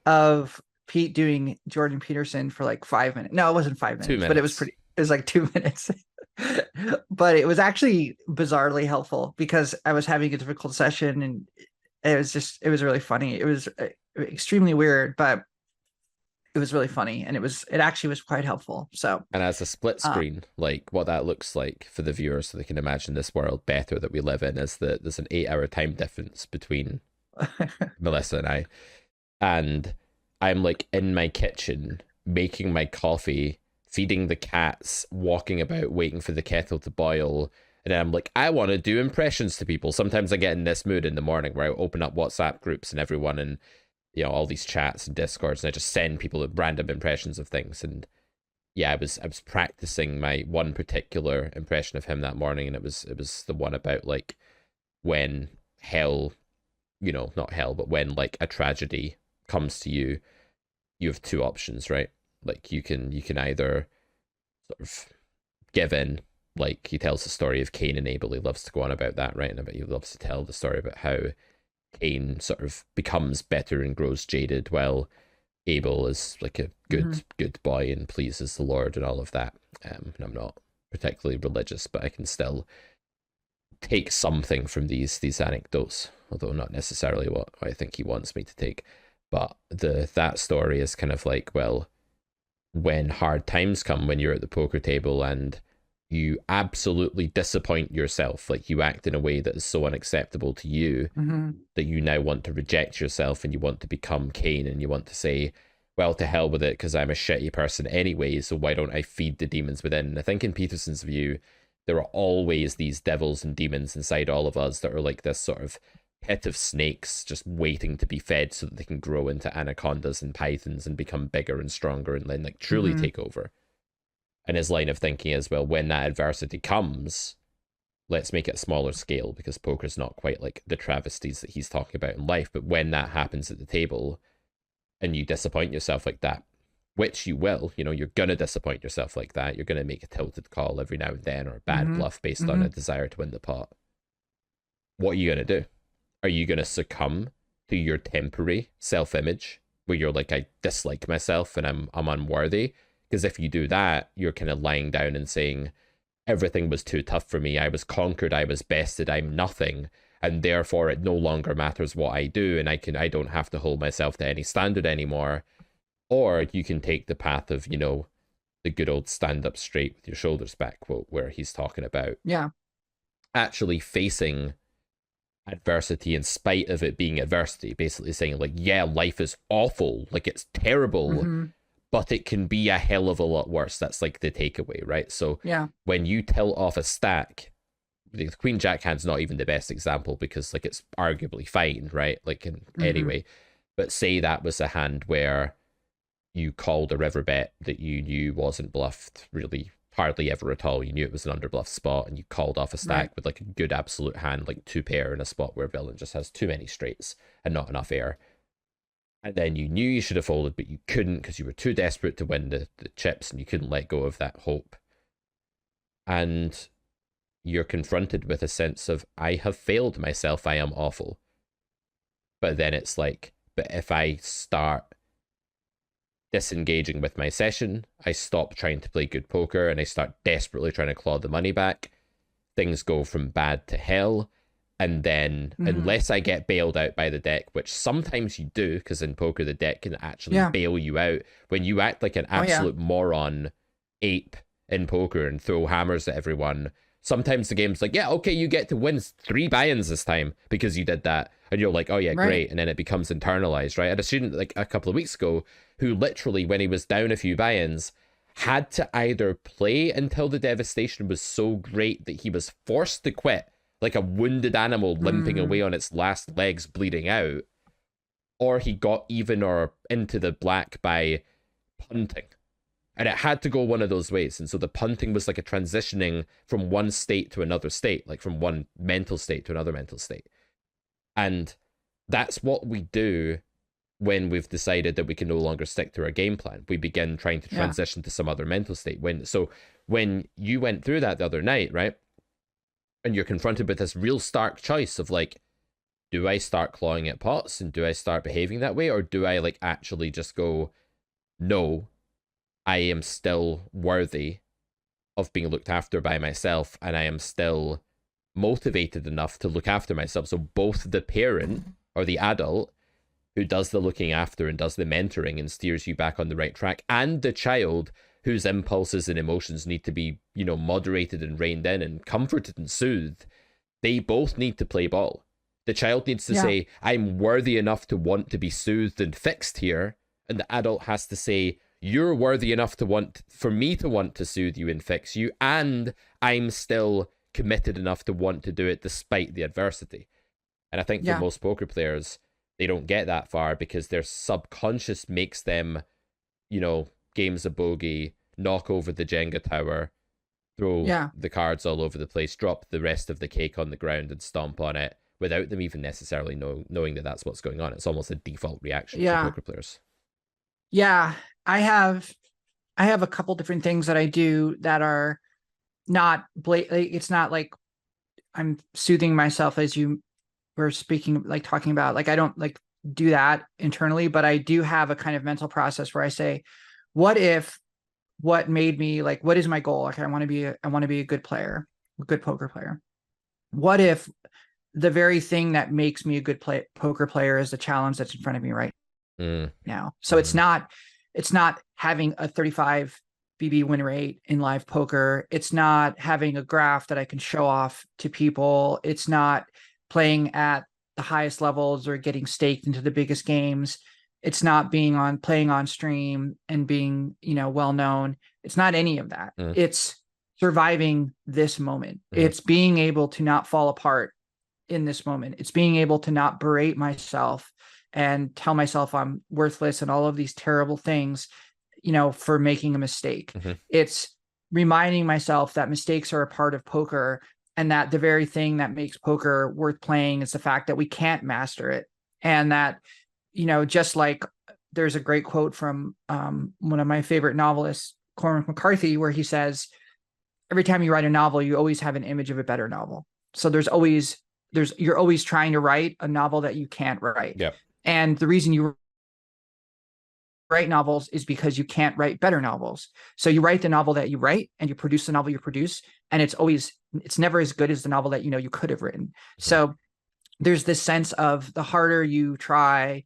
of Pete doing Jordan Peterson for like 5 minutes. No, it wasn't 5 minutes, 2 minutes. but it was like 2 minutes. But it was actually bizarrely helpful because I was having a difficult session and it was really funny. It was extremely weird, but it was really funny, and it actually was quite helpful. So, and as a split screen, like what that looks like for the viewers, so they can imagine this world better that we live in, is that there's an 8-hour time difference between Melissa and I, and I'm like in my kitchen making my coffee, feeding the cats, walking about waiting for the kettle to boil. And then I'm like, I want to do impressions to people. Sometimes I get in this mood in the morning where I open up WhatsApp groups and everyone, and all these chats and Discords, and I just send people random impressions of things. And yeah, I was practicing my one particular impression of him that morning, and it was the one about like when hell, not hell, but when like a tragedy comes to you, you have two options, right? Like you can either sort of give in. Like he tells the story of Cain and Abel. He loves to go on about that, right? And he loves to tell the story about how Cain sort of becomes better and grows jaded, while Abel is like a good boy and pleases the Lord and all of that. And I'm not particularly religious, but I can still take something from these anecdotes, although not necessarily what I think he wants me to take. But that story is kind of like, well, when hard times come, when you're at the poker table and you absolutely disappoint yourself, like you act in a way that is so unacceptable to you that you now want to reject yourself and you want to become Cain and you want to say, well, to hell with it, because I'm a shitty person anyway, so why don't I feed the demons within? And I think in Peterson's view, there are always these devils and demons inside all of us that are like this sort of pit of snakes just waiting to be fed so that they can grow into anacondas and pythons and become bigger and stronger and then like truly take over. And his line of thinking is, well, when that adversity comes, let's make it a smaller scale, because poker's not quite like the travesties that he's talking about in life. But when that happens at the table and you disappoint yourself like that, which you will, you're going to disappoint yourself like that. You're going to make a tilted call every now and then, or a bad bluff based on a desire to win the pot. What are you going to do? Are you going to succumb to your temporary self-image where you're like, I dislike myself and I'm unworthy? Because if you do that, you're kind of lying down and saying, everything was too tough for me. I was conquered. I was bested. I'm nothing. And therefore it no longer matters what I do. And I don't have to hold myself to any standard anymore. Or you can take the path of, the good old stand up straight with your shoulders back quote, where he's talking about actually facing adversity in spite of it being adversity. Basically saying like, yeah, life is awful. Like it's terrible. But it can be a hell of a lot worse. That's like the takeaway, right? So when you tilt off a stack, the Queen Jack hand's not even the best example because like it's arguably fine, right? Like anyway, but say that was a hand where you called a river bet that you knew wasn't bluffed really hardly ever at all. You knew it was an underbluff spot and you called off a stack with like a good absolute hand, like two pair in a spot where villain just has too many straights and not enough air. And then you knew you should have folded, but you couldn't because you were too desperate to win the chips and you couldn't let go of that hope. And you're confronted with a sense of, I have failed myself, I am awful. But then it's like, but if I start disengaging with my session, I stop trying to play good poker and I start desperately trying to claw the money back, things go from bad to hell. And then, unless I get bailed out by the deck, which sometimes you do, because in poker, the deck can actually bail you out. When you act like an absolute moron ape in poker and throw hammers at everyone, sometimes the game's like, yeah, okay, you get to win 3 buy-ins this time because you did that. And you're like, oh yeah, great. And then it becomes internalized, right? I had a student like a couple of weeks ago who literally, when he was down a few buy-ins, had to either play until the devastation was so great that he was forced to quit, like a wounded animal limping away on its last legs bleeding out, or he got even or into the black by punting. And it had to go one of those ways. And so the punting was like a transitioning from one state to another state, like from one mental state to another mental state. And that's what we do when we've decided that we can no longer stick to our game plan. We begin trying to transition to some other mental state. When you went through that the other night, right? And you're confronted with this real stark choice of like, do I start clawing at pots and do I start behaving that way? Or do I like actually just go, no, I am still worthy of being looked after by myself and I am still motivated enough to look after myself. So both the parent or the adult who does the looking after and does the mentoring and steers you back on the right track, and the child whose impulses and emotions need to be, moderated and reined in and comforted and soothed, they both need to play ball. The child needs to say, I'm worthy enough to want to be soothed and fixed here. And the adult has to say, you're worthy enough for me to want to soothe you and fix you. And I'm still committed enough to want to do it despite the adversity. And I think for most poker players, they don't get that far because their subconscious makes them, game's a bogey, knock over the Jenga tower, throw Yeah. the cards all over the place, drop the rest of the cake on the ground and stomp on it without them even necessarily knowing that that's what's going on. It's almost a default reaction for Yeah. poker players. Yeah. I have a couple different things that I do that are not it's not like I'm soothing myself as you were speaking, like talking about, like I don't like do that internally, but I do have a kind of mental process where I say, what if what made me like, what is my goal? Like I want to be a good player, a good poker player. What if the very thing that makes me a good poker player is the challenge that's in front of me right now? So it's not having a 35 BB win rate in live poker. It's not having a graph that I can show off to people. It's not playing at the highest levels or getting staked into the biggest games. It's not playing on stream and being, well known. It's not any of that. It's surviving this moment. It's being able to not fall apart in this moment. It's being able to not berate myself and tell myself I'm worthless and all of these terrible things, for making a mistake. It's reminding myself that mistakes are a part of poker, and that the very thing that makes poker worth playing is the fact that we can't master it. And that, just like there's a great quote from one of my favorite novelists, Cormac McCarthy, where he says, every time you write a novel, you always have an image of a better novel. So you're always trying to write a novel that you can't write. Yeah. And the reason you write novels is because you can't write better novels. So you write the novel that you write and you produce the novel you produce. And it's never as good as the novel that, you could have written. So there's this sense of the harder you try,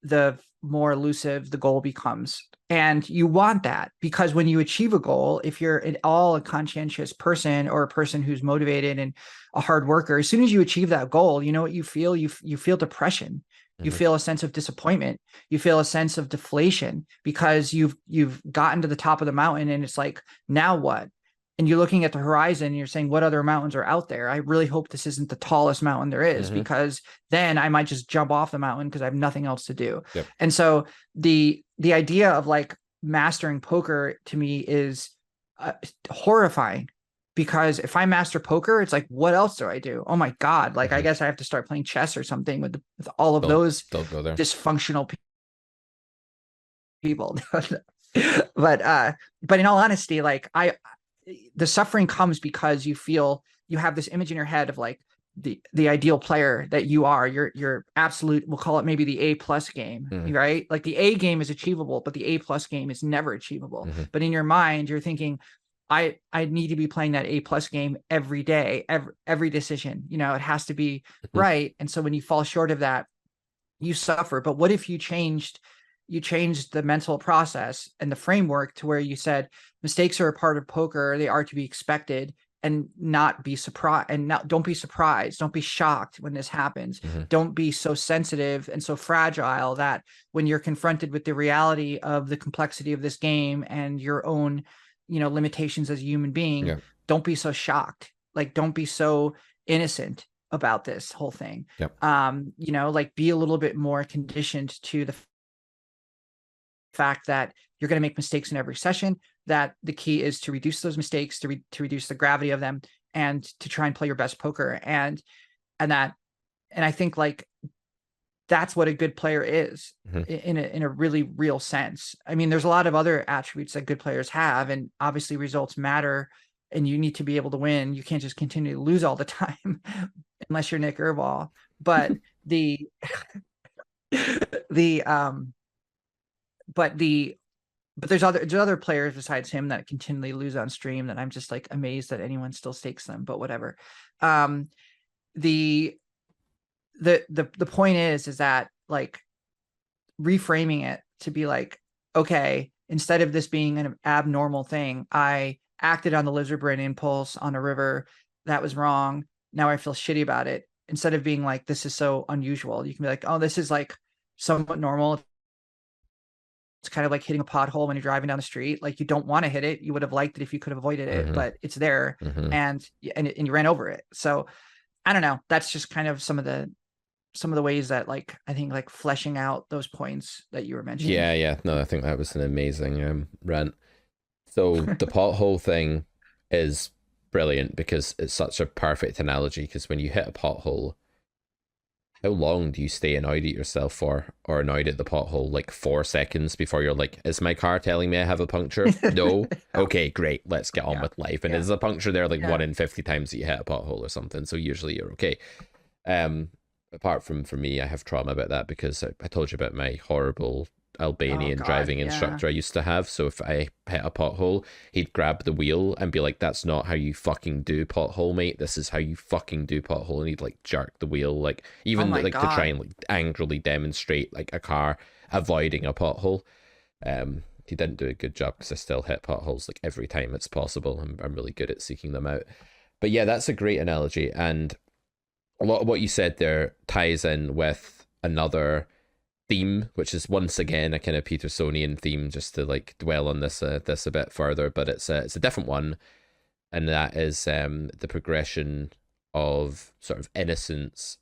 the more elusive the goal becomes. And you want that, because when you achieve a goal, if you're at all a conscientious person or a person who's motivated and a hard worker, as soon as you achieve that goal, you know what you feel? You feel depression. You feel a sense of disappointment. You feel a sense of deflation, because you've gotten to the top of the mountain and it's like, now what? And you're looking at the horizon and you're saying, what other mountains are out there? I really hope this isn't the tallest mountain there is, because then I might just jump off the mountain because I have nothing else to do. Yep. And so the idea of like mastering poker to me is horrifying, because if I master poker, it's like, what else do I do? Oh my God. Like, I guess I have to start playing chess or something with all of those dysfunctional people. But in all honesty, like the suffering comes because you have this image in your head of like the ideal player that you are. You're absolute, we'll call it maybe the A+ game, right? Like the A game is achievable, but the A+ game is never achievable. But in your mind, you're thinking, I need to be playing that A+ game every day, every decision, it has to be right. And so when you fall short of that, you suffer. But what if you changed the mental process and the framework to where you said mistakes are a part of poker, they are to be expected, and not be surprised, and don't be surprised, don't be shocked when this happens. Don't be so sensitive and so fragile that when you're confronted with the reality of the complexity of this game and your own limitations as a human being, don't be so shocked. Like, don't be so innocent about this whole thing. Like be a little bit more conditioned to the fact that you're going to make mistakes in every session, that the key is to reduce those mistakes, to reduce the gravity of them, and to try and play your best poker. And I think like that's what a good player is in a really real sense. I mean, there's a lot of other attributes that good players have, and obviously results matter, and you need to be able to win. You can't just continue to lose all the time unless you're Nick Erball. But but there's other players besides him that continually lose on stream that I'm just like amazed that anyone still stakes them, but whatever. The point is that like reframing it to be like, okay, instead of this being an abnormal thing, I acted on the lizard brain impulse on a river. That was wrong. Now I feel shitty about it. Instead of being like, this is so unusual, you can be like, oh, this is like somewhat normal. It's kind of like hitting a pothole when you're driving down the street. Like, you don't want to hit it. You would have liked it if you could have avoided it, but it's there, and you ran over it. So I don't know. That's just kind of some of the ways that like I think like fleshing out those points that you were mentioning. Yeah. No, I think that was an amazing rant. So the pothole thing is brilliant because it's such a perfect analogy. Because when you hit a pothole, how long do you stay annoyed at yourself for, or annoyed at the pothole? Like 4 seconds before you're like, is my car telling me I have a puncture? No. No. Okay, great. Let's get on Yeah. with life. And Yeah. is a puncture there like Yeah. 1 in 50 times that you hit a pothole or something? So usually you're okay. Apart from for me, I have trauma about that because I told you about my horrible Oh Albanian God. driving Yeah. instructor I used to have. So if I hit a pothole, he'd grab the wheel and be like, "That's not how you fucking do pothole, mate. This is how you fucking do pothole." And he'd like jerk the wheel, like Oh even my like to try God. and like angrily demonstrate like a car avoiding a pothole. He didn't do a good job because I still hit potholes like every time it's possible. I'm really good at seeking them out. But yeah, that's a great analogy, and a lot of what you said there ties in with another theme, which is once again a kind of Petersonian theme, just to like dwell on this a bit further. But it's a different one, and that is the progression of sort of innocence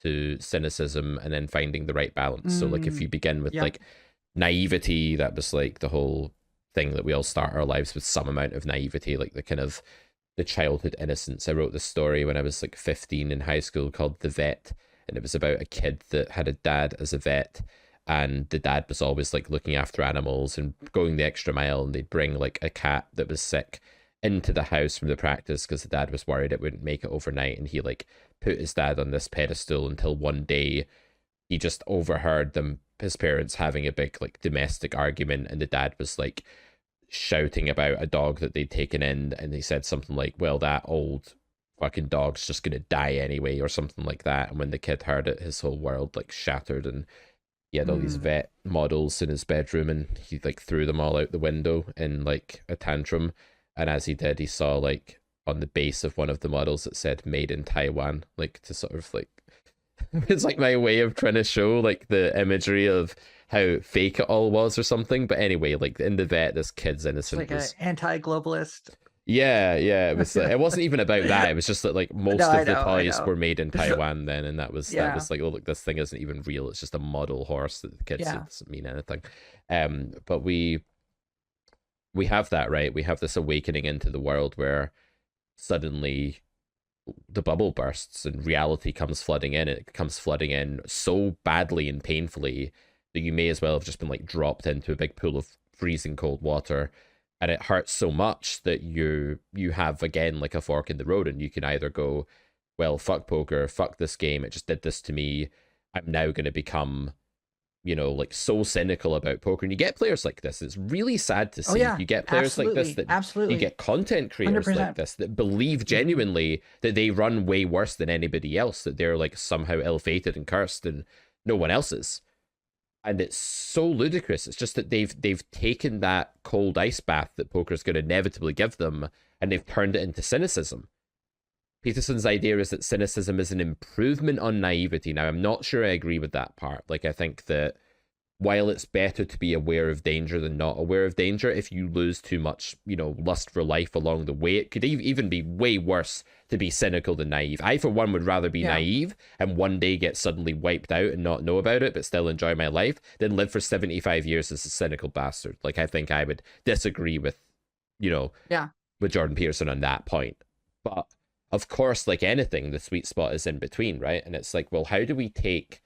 to cynicism, and then finding the right balance. So like if you begin with Yeah. like naivety, that was like the whole thing that we all start our lives with some amount of naivety, like the kind of the childhood innocence. I wrote this story when I was like 15 in high school called The Vet, and it was about a kid that had a dad as a vet, and the dad was always like looking after animals and going the extra mile, and they'd bring like a cat that was sick into the house from the practice because the dad was worried it wouldn't make it overnight, and he like put his dad on this pedestal until one day he just overheard them his parents having a big like domestic argument, and the dad was like shouting about a dog that they'd taken in, and they said something like, well, that old fucking dog's just gonna die anyway, or something like that. And when the kid heard it, his whole world like shattered, and he had all these Mm. vet models in his bedroom, and he like threw them all out the window in like a tantrum. And as he did, he saw like on the base of one of the models it said made in Taiwan, like to sort of like it's like my way of trying to show like the imagery of how fake it all was or something. But anyway, like in the vet, this kid's It's innocent like an was anti-globalist. yeah, it was like, it wasn't even about that. It was just that like No, most I of the know, I toys know. were made in Taiwan then, and that Yeah. was like, oh look, this thing isn't even real. It's just a model horse that the kid said Yeah. doesn't mean anything. But we have that, right. We have this awakening into the world where suddenly the bubble bursts and reality comes flooding in. It comes flooding in so badly and painfully that you may as well have just been like dropped into a big pool of freezing cold water, and it hurts so much that you have again like a fork in the road, and you can either go, well, fuck poker, fuck this game, it just did this to me, I'm now going to become, like so cynical about poker. And you get players like this. It's really sad to Oh see. yeah. You get players like this Absolutely. that you Absolutely. get content creators like 100%. this that believe Hmm. genuinely that they run way worse than anybody else, that they're like somehow ill-fated and cursed and no one else is. And it's so ludicrous. It's just that they've taken that cold ice bath that poker's going to inevitably give them, and they've turned it into cynicism. Peterson's idea is that cynicism is an improvement on naivety. Now, I'm not sure I agree with that part. Like, I think that while it's better to be aware of danger than not aware of danger, if you lose too much, lust for life along the way, it could even be way worse to be cynical than naive. I, for one, would rather be Yeah. naive and one day get suddenly wiped out and not know about it, but still enjoy my life, than live for 75 years as a cynical bastard. Like, I think I would disagree with, you know, Yeah. with Jordan Peterson on that point. But of course, like anything, the sweet spot is in between, right? And it's like, well, how do we take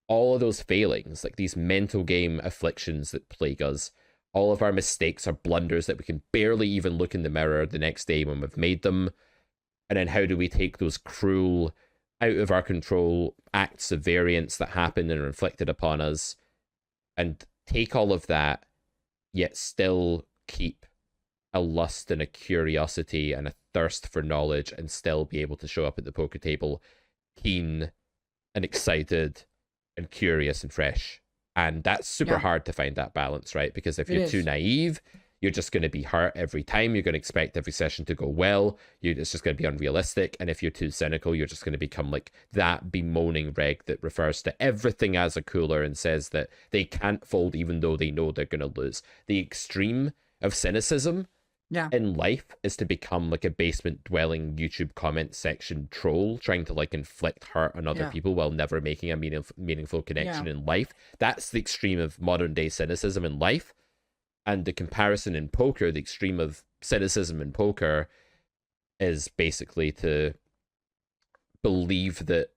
all of those failings, like these mental game afflictions that plague us, all of our mistakes, our blunders that we can barely even look in the mirror the next day when we've made them, and then how do we take those cruel, out of our control acts of variance that happen and are inflicted upon us, and take all of that, yet still keep a lust and a curiosity and a thirst for knowledge, and still be able to show up at the poker table keen and excited and curious and fresh. And that's super Yeah. hard to find that balance, right? Because if It you're too is. naive, you're just going to be hurt every time. You're going to expect every session to go well. It's just going to be unrealistic. And if you're too cynical, you're just going to become like that bemoaning reg that refers to everything as a cooler and says that they can't fold even though they know they're going to lose. The extreme of cynicism Yeah. in life is to become like a basement dwelling YouTube comment section troll trying to like inflict hurt on other Yeah. people while never making a meaningful connection Yeah. in life. That's the extreme of modern day cynicism in life. And the comparison in poker, the extreme of cynicism in poker, is basically to believe that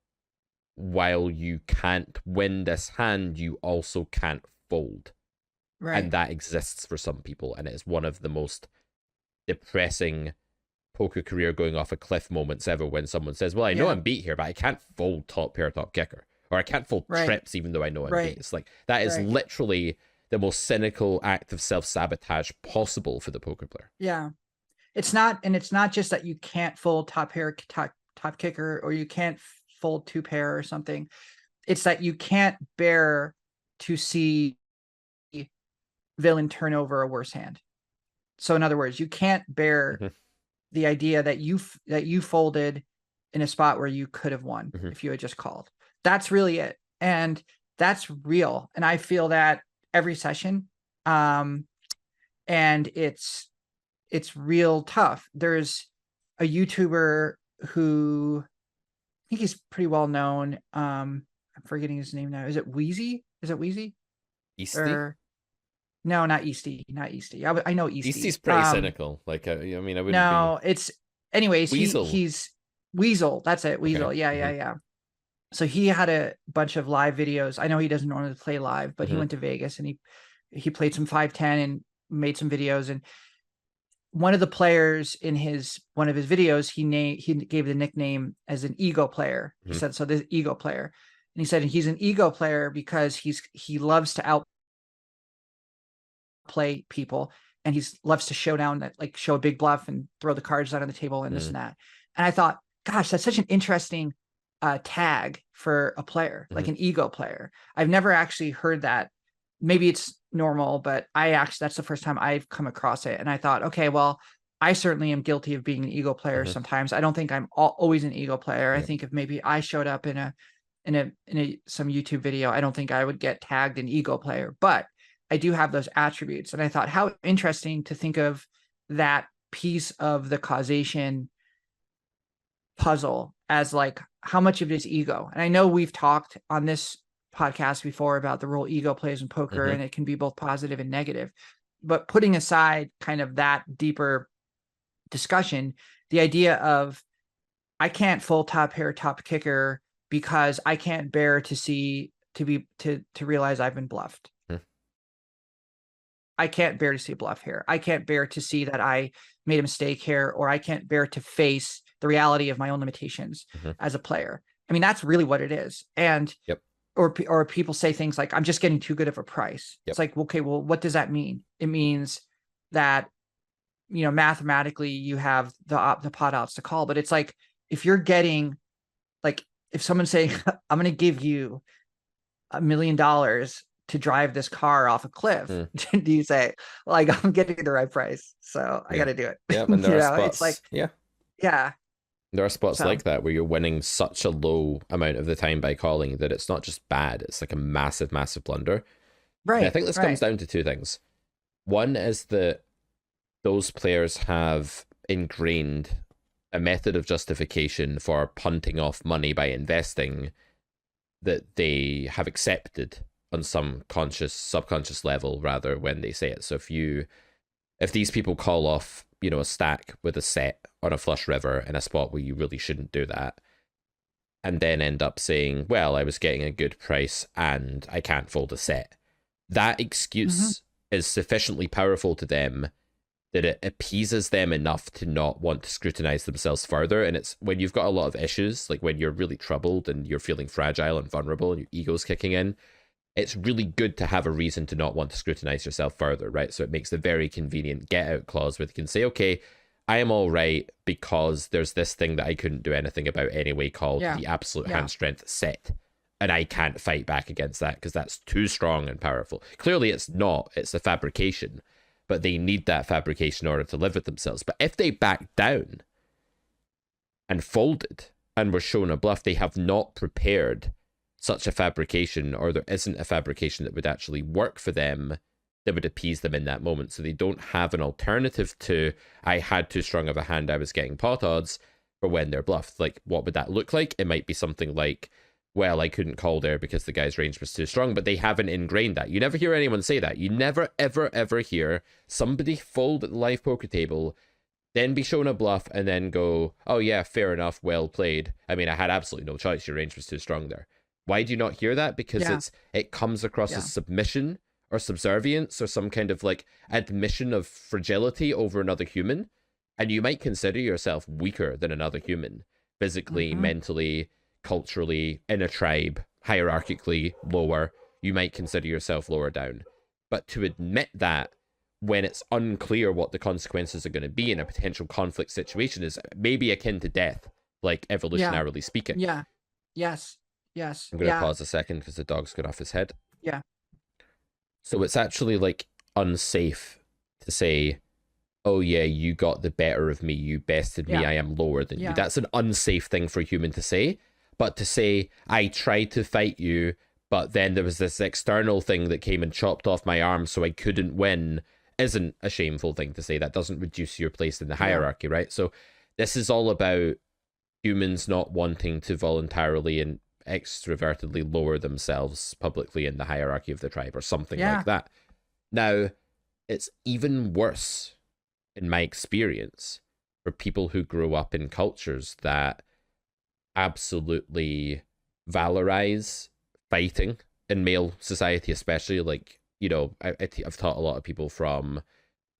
while you can't win this hand, you also can't fold. Right. And that exists for some people. And it is one of the most depressing poker career going off a cliff moments ever when someone says, well, I know Yeah. I'm beat here, but I can't fold top pair, top kicker. Or I can't fold Right. trips even though I know I'm Right. beat. It's like, that is Right. literally the most cynical act of self-sabotage possible for the poker player. Yeah. It's not just that you can't fold top pair, top kicker, or you can't fold two pair or something. It's that you can't bear to see villain turn over a worse hand. So in other words, you can't bear the idea that you folded in a spot where you could have won if you had just called. That's really it. And that's real. And I feel that every session. And it's real tough. There's a YouTuber who I think he's pretty well known. I'm forgetting his name now. Is it Wheezy? Easty? Or no, not Easty. Not Easty. I know Easty. Easty's pretty cynical. Like, I mean, I wouldn't no, it's anyways. Weasel. He's Weasel. That's it. Weasel. Okay. Yeah. So he had a bunch of live videos. I know he doesn't normally play live, but he went to Vegas and he played some 5-10 and made some videos. And one of the players in one of his videos, he gave the nickname as an ego player. He said, so this ego player. And he said he's an ego player because he loves to outplay people, and he loves to show a big bluff and throw the cards out on the table and this and that. And I thought, gosh, that's such an interesting tag for a player, like an ego player. I've never actually heard that. Maybe it's normal, but that's the first time I've come across it. And I thought, okay, well, I certainly am guilty of being an ego player sometimes. I don't think I'm always an ego player. I think if maybe I showed up in some YouTube video, I don't think I would get tagged an ego player, but I do have those attributes. And I thought, how interesting to think of that piece of the causation puzzle as like, how much of it is ego? And I know we've talked on this podcast before about the role ego plays in poker, and it can be both positive and negative. But putting aside kind of that deeper discussion, the idea of I can't fold top pair, top kicker because I can't bear to realize I've been bluffed. I can't bear to see a bluff here. I can't bear to see that I made a mistake here, or I can't bear to face the reality of my own limitations as a player. I mean, that's really what it is. And or people say things like, I'm just getting too good of a price. It's like, okay, well, what does that mean? It means that, mathematically you have the pot odds to call, but it's like, if you're getting, like, if someone's saying, I'm going to give you $1 million to drive this car off a cliff, do you say, like, I'm getting the right price, so I got to do it? Yeah, and there are spots. It's like, yeah. There are spots like that where you're winning such a low amount of the time by calling that it's not just bad, it's like a massive, massive blunder. Right. And I think this comes down to two things. One is that those players have ingrained a method of justification for punting off money by investing that they have accepted on some subconscious level, rather, when they say it. So if these people call off, a stack with a set on a flush river in a spot where you really shouldn't do that, and then end up saying, well, I was getting a good price and I can't fold a set, that excuse is sufficiently powerful to them that it appeases them enough to not want to scrutinize themselves further. And it's when you've got a lot of issues, like when you're really troubled and you're feeling fragile and vulnerable and your ego's kicking in, it's really good to have a reason to not want to scrutinize yourself further, right? So it makes the very convenient get out clause where you can say, okay, I am all right because there's this thing that I couldn't do anything about anyway called the absolute hand strength set. And I can't fight back against that because that's too strong and powerful. Clearly it's not, it's a fabrication, but they need that fabrication in order to live with themselves. But if they back down and folded and were shown a bluff, they have not prepared such a fabrication, or there isn't a fabrication that would actually work for them that would appease them in that moment. So they don't have an alternative to, I had too strong of a hand, I was getting pot odds, for when they're bluffed. Like, what would that look like? It might be something like, well, I couldn't call there because the guy's range was too strong, but they haven't ingrained that. You never hear anyone say that. You never, ever, ever hear somebody fold at the live poker table, then be shown a bluff, and then go, oh yeah, fair enough, well played. I mean, I had absolutely no choice. Your range was too strong there. Why do you not hear that? Because it comes across as submission or subservience or some kind of like admission of fragility over another human. And you might consider yourself weaker than another human, physically, mentally, culturally, in a tribe, hierarchically lower. You might consider yourself lower down. But to admit that when it's unclear what the consequences are going to be in a potential conflict situation is maybe akin to death, like evolutionarily speaking. Yeah. Yes. Yes. I'm going to pause a second because the dog's got off his head. Yeah. So it's actually like unsafe to say, oh yeah, you got the better of me, you bested me, I am lower than you. That's an unsafe thing for a human to say. But to say, I tried to fight you, but then there was this external thing that came and chopped off my arm so I couldn't win, isn't a shameful thing to say. That doesn't reduce your place in the hierarchy, right? So this is all about humans not wanting to voluntarily and extrovertedly lower themselves publicly in the hierarchy of the tribe or something like that. Now, it's even worse, in my experience, for people who grow up in cultures that absolutely valorize fighting in male society, especially. Like, you know, I've taught a lot of people from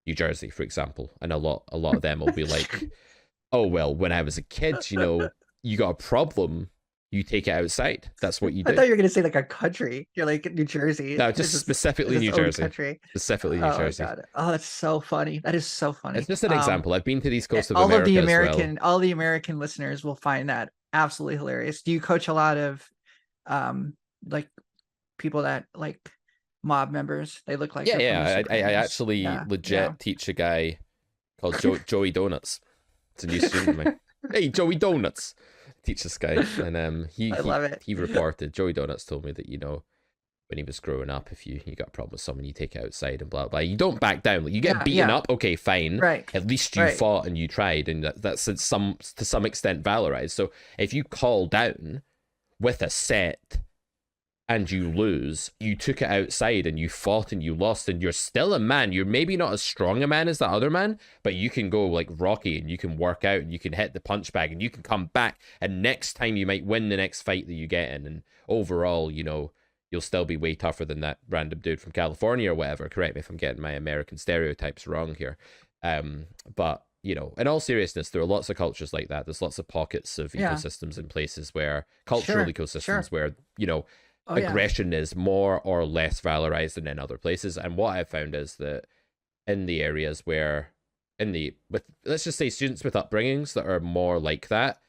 New Jersey, for example, and a lot of them will be like, oh, well, when I was a kid, you know, you got a problem, you take it outside. That's what you do. I thought you were going to say like a country. You're like New Jersey. No, just specifically New Jersey. Specifically New Jersey. God. Oh, that's so funny. That is so funny. It's just an example. I've been to the East Coast of America all the American listeners will find that absolutely hilarious. Do you coach a lot of like people that like mob members? They look like I actually legit teach a guy called Joey Donuts. It's a new student of mine. Hey, Joey Donuts. Teach this guy, and I love it. He reported, Joey Donuts told me that, you know, when he was growing up, if you got a problem with someone, you take it outside and blah blah. You don't back down. Like, you get beaten up, okay, fine. Right. At least you fought and you tried, and that's to some extent valorized. So if you call down with a set and you lose, you took it outside and you fought and you lost, and you're still a man. You're maybe not as strong a man as that other man, but you can go like Rocky and you can work out and you can hit the punch bag and you can come back, and next time you might win the next fight that you get in, and overall, you know, you'll still be way tougher than that random dude from California or whatever. Correct me if I'm getting my American stereotypes wrong here. But, you know, in all seriousness, there are lots of cultures like that. There's lots of pockets of ecosystems in places where, cultural ecosystems where, you know, aggression is more or less valorized than in other places. And what I've found is that in the areas where, let's just say students with upbringings that are more like that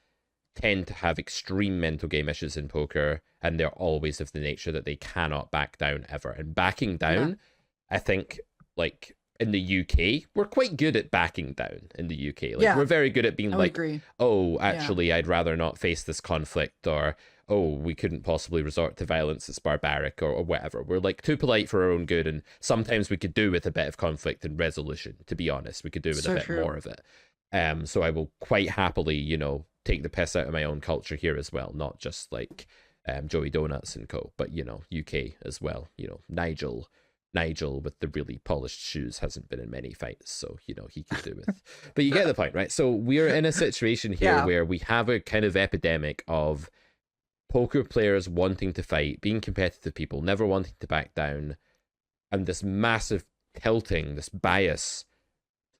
tend to have extreme mental game issues in poker, and they're always of the nature that they cannot back down ever. And backing down, I think, like, in the UK, we're quite good at backing down in the UK. Like, we're very good at being oh, actually, I'd rather not face this conflict, or, oh, we couldn't possibly resort to violence, it's barbaric, or whatever. We're like too polite for our own good, and sometimes we could do with a bit of conflict and resolution, to be honest. We could do with a bit more of it. So I will quite happily, you know, take the piss out of my own culture here as well, not just like Joey Donuts and co, but, you know, UK as well. You know, Nigel with the really polished shoes hasn't been in many fights, so, you know, he could do with. But you get the point, right? So we're in a situation here where we have a kind of epidemic of poker players wanting to fight, being competitive people, never wanting to back down, and this massive tilting, this bias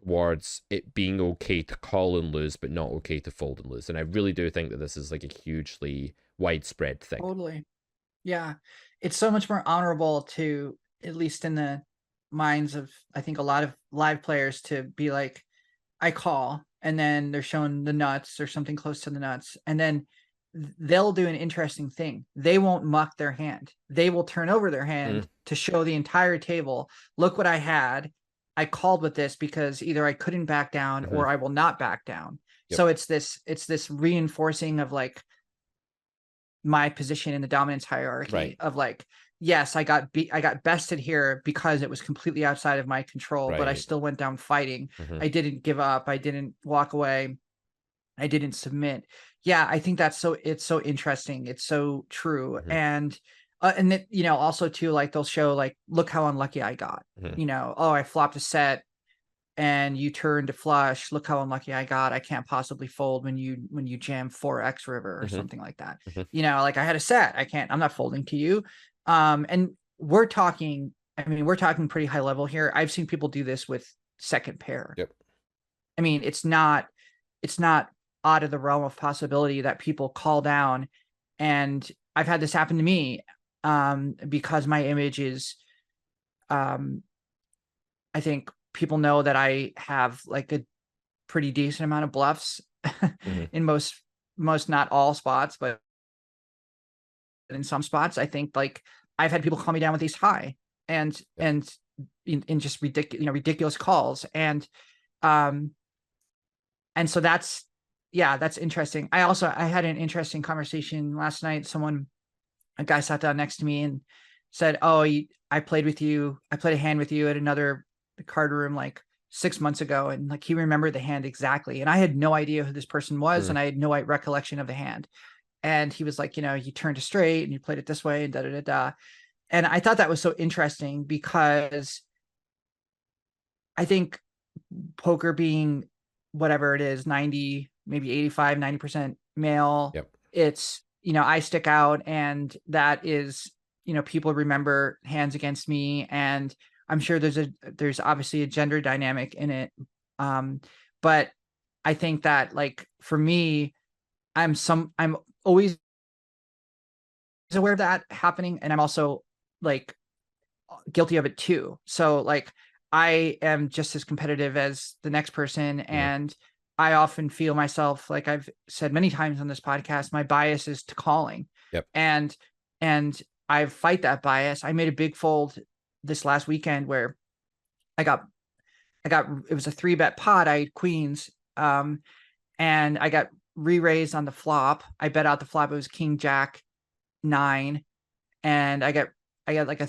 towards it being okay to call and lose, but not okay to fold and lose. And I really do think that this is like a hugely widespread thing. Totally. Yeah. It's so much more honorable to, at least in the minds of, I think, a lot of live players, to be like, I call, and then they're showing the nuts or something close to the nuts, and then they'll do an interesting thing. They won't muck their hand. They will turn over their hand to show the entire table, look what I had. I called with this because either I couldn't back down or I will not back down. So it's this reinforcing of like my position in the dominance hierarchy of like, yes, I got bested here because it was completely outside of my control, but I still went down fighting. I didn't give up. I didn't walk away. I didn't submit. Yeah, I think it's so interesting. It's so true. Mm-hmm. And that, also too, like they'll show like, look how unlucky I got. Mm-hmm. Oh, I flopped a set and you turned to flush. Look how unlucky I got. I can't possibly fold when you jam 4x river or Mm-hmm. something like that. Mm-hmm. Like I had a set. I'm not folding to you. And we're talking pretty high level here. I've seen people do this with second pair. Yep. I mean, it's not out of the realm of possibility that people call down. And I've had this happen to me, because my image is, I think people know that I have like a pretty decent amount of bluffs Mm-hmm. in most, not all spots, but in some spots. I think like I've had people call me down with ace high and Yep. in just ridiculous calls. Um and so that's interesting. I had an interesting conversation last night. A guy sat down next to me and said, "Oh, I played a hand with you at another card room like 6 months ago." And like, he remembered the hand exactly. And I had no idea who this person was. Mm-hmm. And I had no recollection of the hand. And he was like, you turned a straight and you played it this way and da, da, da, da. And I thought that was so interesting because I think poker being whatever it is, 90, maybe 85, 90% male, Yep. it's, I stick out, and that is, people remember hands against me. And I'm sure there's obviously a gender dynamic in it. But I think that like for me, I'm always aware of that happening. And I'm also like guilty of it too. So like I am just as competitive as the next person. Mm-hmm. And I often feel myself, like I've said many times on this podcast, my bias is to calling. Yep. And I fight that bias. I made a big fold this last weekend where I got it was a 3-bet pot. I had queens. And I got re-raised on the flop. I bet out the flop. It was king jack 9. And I got like a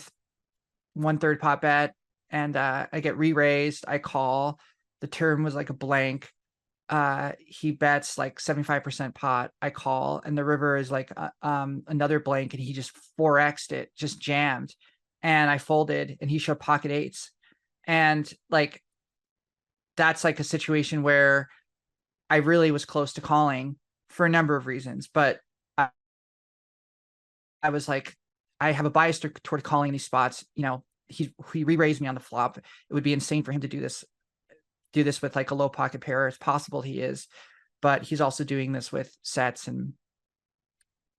1/3 pot bet, and I get re-raised. I call. The turn was like a blank. He bets like 75% pot. I call, and the river is like another blank, and he just 4x'd it, just jammed, and I folded, and he showed pocket eights, and like that's like a situation where I really was close to calling for a number of reasons, but I was like, I have a bias toward calling these spots. He re-raised me on the flop. It would be insane for him to do this with like a low pocket pair. It's possible he is, but he's also doing this with sets and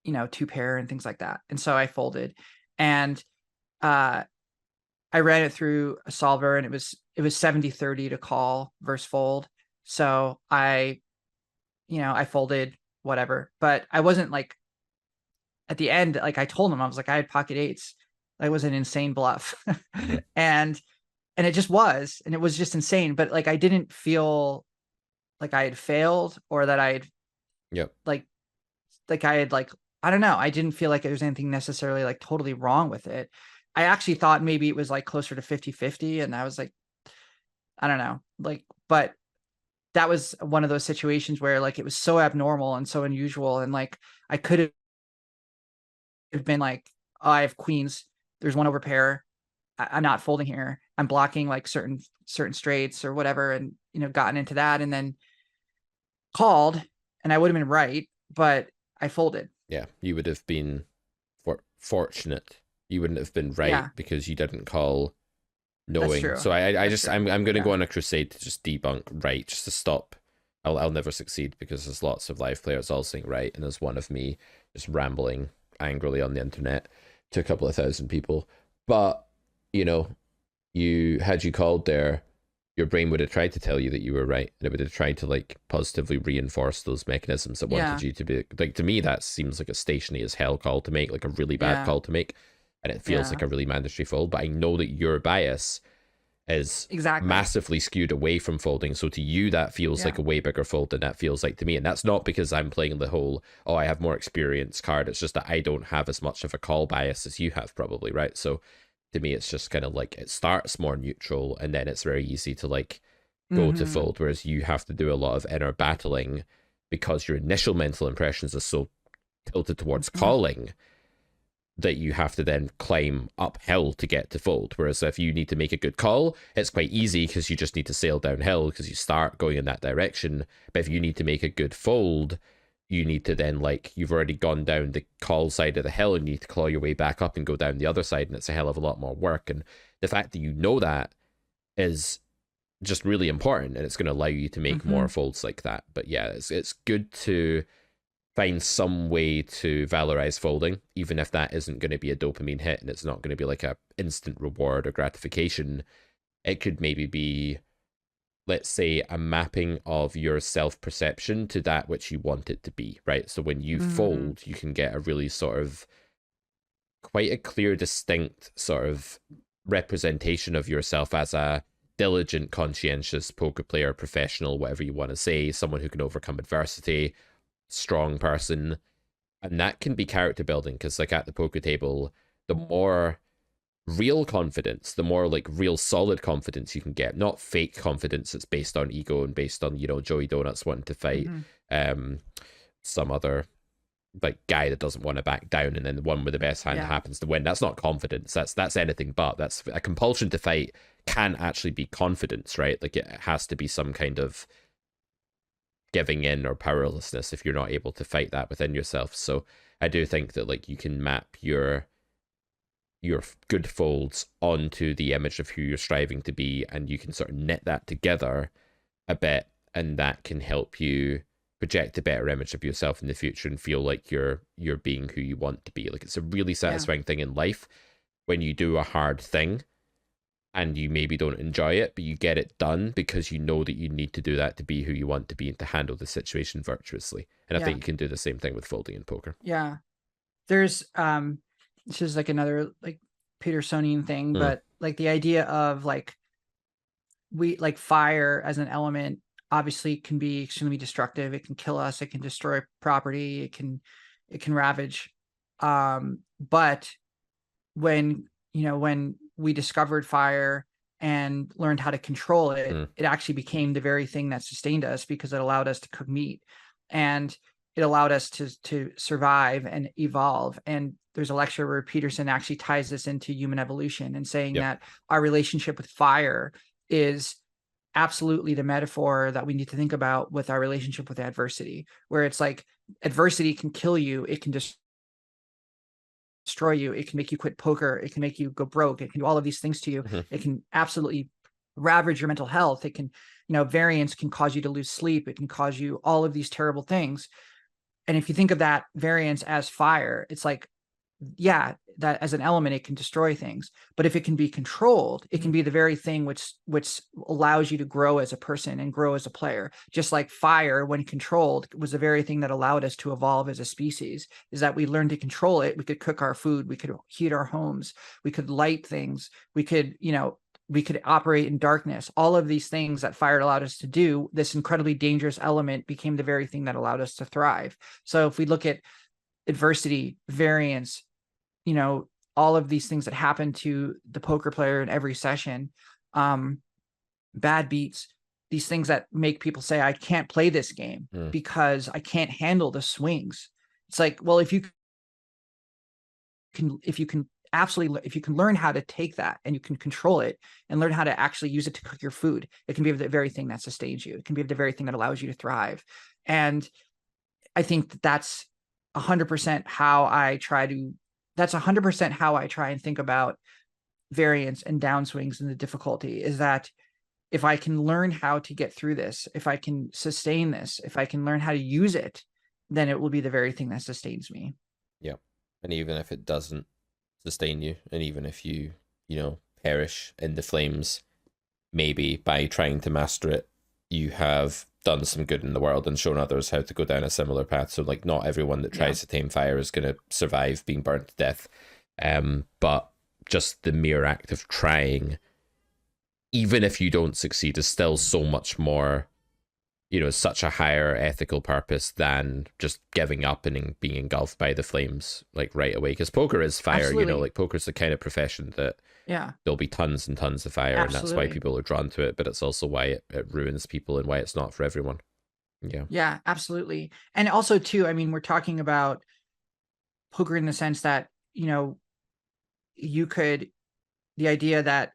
2-pair and things like that. And so I folded, and I ran it through a solver, and it was 70-30 to call versus fold. So I folded whatever, but I wasn't like, at the end, like I told him, I was like, I had pocket eights. That was an insane bluff. Mm-hmm. and it just was, and it was just insane. But like, I didn't feel like I had failed, or that I had Yep. like I had like, I don't know. I didn't feel like there was anything necessarily like totally wrong with it. I actually thought maybe it was like closer to 50-50. And I was like, I don't know, like, but that was one of those situations where like, it was so abnormal and so unusual. And like, I could have been like, oh, I have queens. There's one over pair. I'm not folding here. I'm blocking like certain straights or whatever, and gotten into that, and then called, and I would have been right, but I folded. Yeah, you would have been fortunate. You wouldn't have been right because you didn't call knowing. That's true. So I'm going to go on a crusade to just debunk right, just to stop. I'll never succeed because there's lots of live players all saying right, and there's one of me just rambling angrily on the internet to a couple of thousand people. But you called there, your brain would have tried to tell you that you were right, and it would have tried to like positively reinforce those mechanisms that wanted you to be like. To me, that seems like a stationary as hell call to make, like a really bad call to make, and it feels like a really mandatory fold. But I know that your bias is massively skewed away from folding, so to you that feels like a way bigger fold than that feels like to me. And that's not because I'm playing the whole I have more experience card. It's just that I don't have as much of a call bias as you have, probably, right? So to me, it's just kind of like it starts more neutral, and then it's very easy to like go to fold, whereas you have to do a lot of inner battling because your initial mental impressions are so tilted towards Mhm. calling that you have to then climb uphill to get to fold. Whereas if you need to make a good call, it's quite easy because you just need to sail downhill because you start going in that direction. But if you need to make a good fold, you need to then, like, you've already gone down the call side of the hill and you need to claw your way back up and go down the other side, and it's a hell of a lot more work. And the fact that you know that is just really important, and it's going to allow you to make more folds like that. But yeah, it's good to find some way to valorize folding, even if that isn't going to be a dopamine hit and it's not going to be like a instant reward or gratification. It could maybe be, let's say, a mapping of your self-perception to that which you want it to be, right? So when you fold, you can get a really sort of quite a clear, distinct sort of representation of yourself as a diligent, conscientious poker player, professional, whatever you want to say, someone who can overcome adversity, strong person. And that can be character building, because like at the poker table, the more real confidence, the more like real solid confidence you can get, not fake confidence that's based on ego and based on, you know, Joey Donuts wanting to fight some other like guy that doesn't want to back down, and then the one with the best hand happens to win. That's not confidence. That's anything but. That's a compulsion to fight can actually be confidence, right? Like it has to be some kind of giving in or powerlessness if you're not able to fight that within yourself. So I do think that like you can map your good folds onto the image of who you're striving to be, and you can sort of knit that together a bit, and that can help you project a better image of yourself in the future and feel like you're being who you want to be. Like it's a really satisfying thing in life when you do a hard thing and you maybe don't enjoy it, but you get it done because you know that you need to do that to be who you want to be and to handle the situation virtuously. And I think you can do the same thing with folding in poker. Yeah. There's this is like another like Petersonian thing, but like the idea of like we like fire as an element obviously can be extremely destructive. It can kill us, it can destroy property, it can ravage. But when we discovered fire and learned how to control it, it actually became the very thing that sustained us, because it allowed us to cook meat and it allowed us to survive and evolve. And there's a lecture where Peterson actually ties this into human evolution and saying that our relationship with fire is absolutely the metaphor that we need to think about with our relationship with adversity, where it's like adversity can kill you, it can destroy you, it can make you quit poker, it can make you go broke, it can do all of these things to you. It can absolutely ravage your mental health. It can, variance can cause you to lose sleep, it can cause you all of these terrible things. And if you think of that variance as fire, it's like, yeah, that as an element, it can destroy things. But if it can be controlled, it can be the very thing which allows you to grow as a person and grow as a player. Just like fire, when controlled, was the very thing that allowed us to evolve as a species, is that we learned to control it. We could cook our food, we could heat our homes, we could light things, we could, we could operate in darkness. All of these things that fire allowed us to do, this incredibly dangerous element became the very thing that allowed us to thrive. So if we look at adversity, variance, all of these things that happen to the poker player in every session, bad beats, these things that make people say, I can't play this game because I can't handle the swings. It's like, well, if you can learn how to take that and you can control it and learn how to actually use it to cook your food, it can be the very thing that sustains you. It can be the very thing that allows you to thrive. And I think that's 100% how I try and think about variance and downswings and the difficulty, is that if I can learn how to get through this, if I can sustain this, if I can learn how to use it, then it will be the very thing that sustains me. Yeah. And even if it doesn't sustain you, and even if you, perish in the flames, maybe by trying to master it, you have done some good in the world and shown others how to go down a similar path. So like not everyone that tries to tame fire is going to survive being burnt to death. But just the mere act of trying, even if you don't succeed, is still so much more, such a higher ethical purpose than just giving up and being engulfed by the flames like right away. Because poker is fire. Absolutely. Like poker's the kind of profession that there'll be tons and tons of fire. Absolutely. And that's why people are drawn to it, but it's also why it ruins people and why it's not for everyone. Yeah, absolutely. And also too, I mean, we're talking about poker in the sense that, you know, you could, the idea that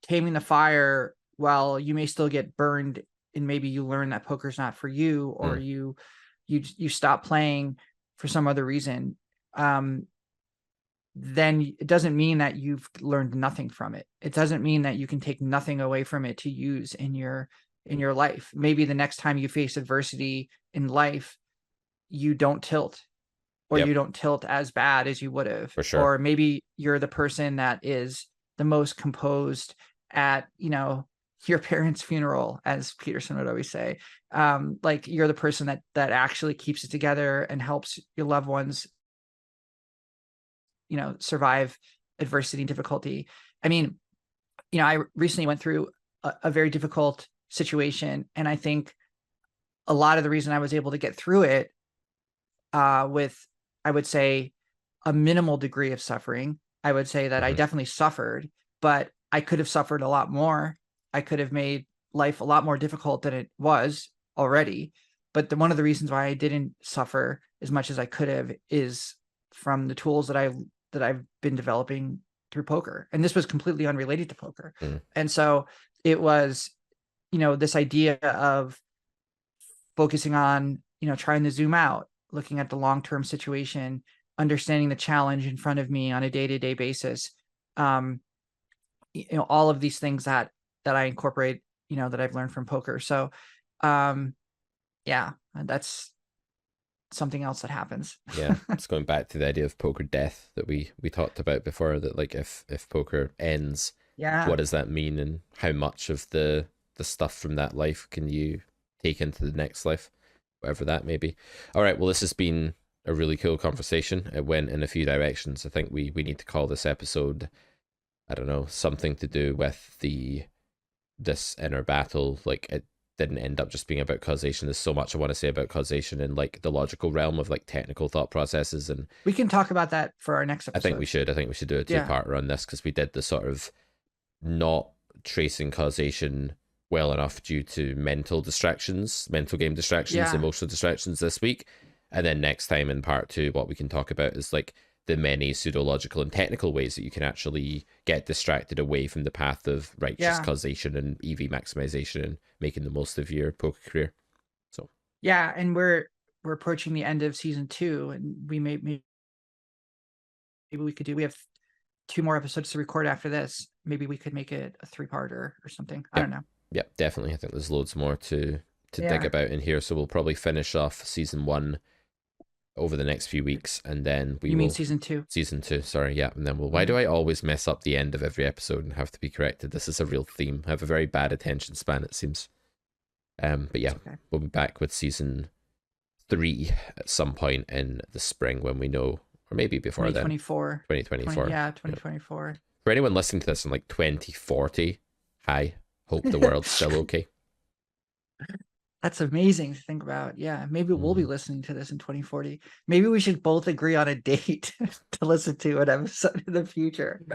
taming the fire, while you may still get burned and maybe you learn that poker's not for you, or you stop playing for some other reason, then it doesn't mean that you've learned nothing from it. It doesn't mean that you can take nothing away from it to use in your life. Maybe the next time you face adversity in life, you don't tilt, or Yep, you don't tilt as bad as you would have. for sure. Or maybe you're the person that is the most composed at, your parents' funeral, as Peterson would always say. Like, you're the person that actually keeps it together and helps your loved ones, survive adversity and difficulty. I mean, I recently went through a very difficult situation, and I think a lot of the reason I was able to get through it, with, I would say, a minimal degree of suffering. I would say that I definitely suffered, but I could have suffered a lot more. I could have made life a lot more difficult than it was already. But one of the reasons why I didn't suffer as much as I could have is from the tools that I've been developing through poker. And this was completely unrelated to poker. And so it was, this idea of focusing on, trying to zoom out, looking at the long-term situation, understanding the challenge in front of me on a day-to-day basis. All of these things that I incorporate, that I've learned from poker. So, yeah, that's something else that happens. Yeah, it's going back to the idea of poker death that we talked about before, that like if poker ends, Yeah. what does that mean, and how much of the stuff from that life can you take into the next life, whatever that may be. All right, well, this has been a really cool conversation. It went in a few directions. I think we need to call this episode, I don't know, something to do with this inner battle. Like, it didn't end up just being about causation. There's so much I want to say about causation in like the logical realm of like technical thought processes, and We can talk about that for our next I episode. think we should do a two-parter on this, because we did the sort of not tracing causation well enough due to mental game distractions, emotional distractions this week. And then next time in part 2, what we can talk about is like the many pseudological and technical ways that you can actually get distracted away from the path of righteous causation and EV maximization and making the most of your poker career. So yeah, and we're approaching the end of season 2, and maybe we have 2 more episodes to record after this. Maybe we could make it a 3-parter or something. I don't know. Yeah, definitely. I think there's loads more to dig about in here. So we'll probably finish off season 1 over the next few weeks, and then we mean season 2? Season 2, sorry, yeah. And then why do I always mess up the end of every episode and have to be corrected? This is a real theme. I have a very bad attention span, it seems. But yeah, we'll be back with season 3 at some point in the spring, when we know, or maybe before 2024. 2024. 2024. For anyone listening to this in like 2040, hi, hope the world's still okay. That's amazing to think about. Yeah, maybe we'll be listening to this in 2040. Maybe we should both agree on a date to listen to an episode in the future.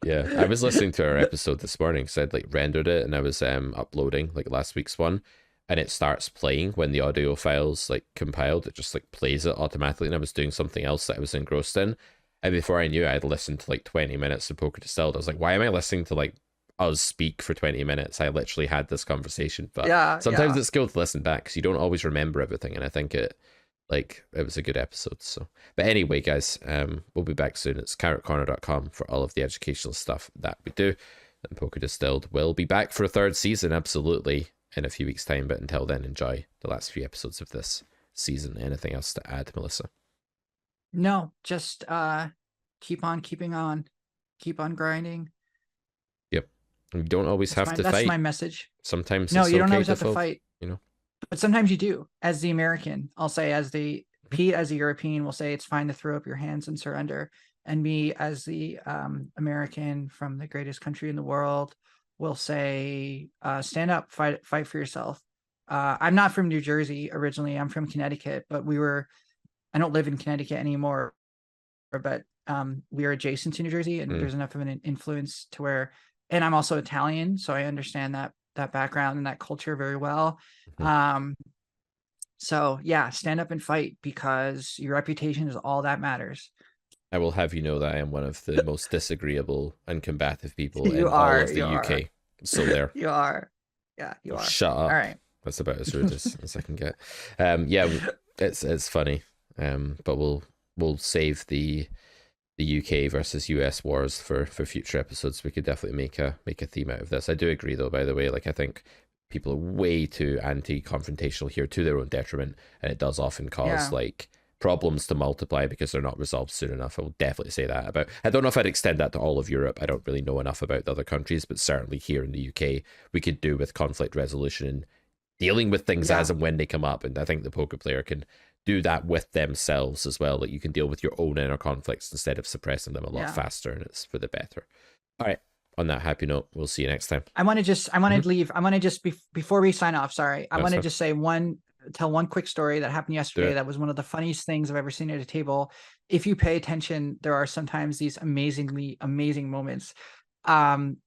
Yeah, I was listening to our episode this morning because I'd like rendered it, and I was uploading like last week's one, and it starts playing when the audio file's like compiled. It just like plays it automatically, and I was doing something else that I was engrossed in, and before I knew it, I'd listened to like 20 minutes of Poker Distilled. I was like, why am I listening to like us speak for 20 minutes? I literally had this conversation. But sometimes it's cool to listen back, because you don't always remember everything, and I think it was a good episode. So, but anyway, guys, we'll be back soon. It's carrotcorner.com for all of the educational stuff that we do, and Poker Distilled will be back for a 3rd season, absolutely, in a few weeks' time. But until then, enjoy the last few episodes of this season. Anything else to add, Melissa? No, just keep on keeping on, keep on grinding. You don't always have to fight. That's my message. Sometimes no, it's you don't okay always to have to fight. But sometimes you do. As the American, I'll say, Pete as a European will say it's fine to throw up your hands and surrender. And me as the American from the greatest country in the world will say, stand up, fight for yourself. I'm not from New Jersey originally. I'm from Connecticut, but I don't live in Connecticut anymore, but we are adjacent to New Jersey, and there's enough of an influence to where, and I'm also Italian, so I understand that background and that culture very well. So yeah, stand up and fight, because your reputation is all that matters. I will have you know that I am one of the most disagreeable and combative people You in all are, of the you are, UK. So there. you are. Yeah, you Oh, are. shut All up. right. That's about as rude as I can get. Yeah, it's funny. But we'll save the UK versus US wars for future episodes. We could definitely make a theme out of this. I do agree though, by the way, like I think people are way too anti-confrontational here to their own detriment, and it does often cause Yeah. like problems to multiply because they're not resolved soon enough. I will definitely say that about. I don't know if I'd extend that to all of Europe. I don't really know enough about the other countries, but certainly here in the UK, we could do with conflict resolution and dealing with things Yeah. as and when they come up. And I think the poker player can do that with themselves as well. Like you can deal with your own inner conflicts instead of suppressing them a lot Yeah. faster, and it's for the better. All right. On that happy note, we'll see you next time. I want to leave. I want to just before we sign off. Sorry, I That's want to fine. just tell one quick story that happened Do yesterday. it. That was one of the funniest things I've ever seen at a table. If you pay attention, there are sometimes these amazing moments. Um,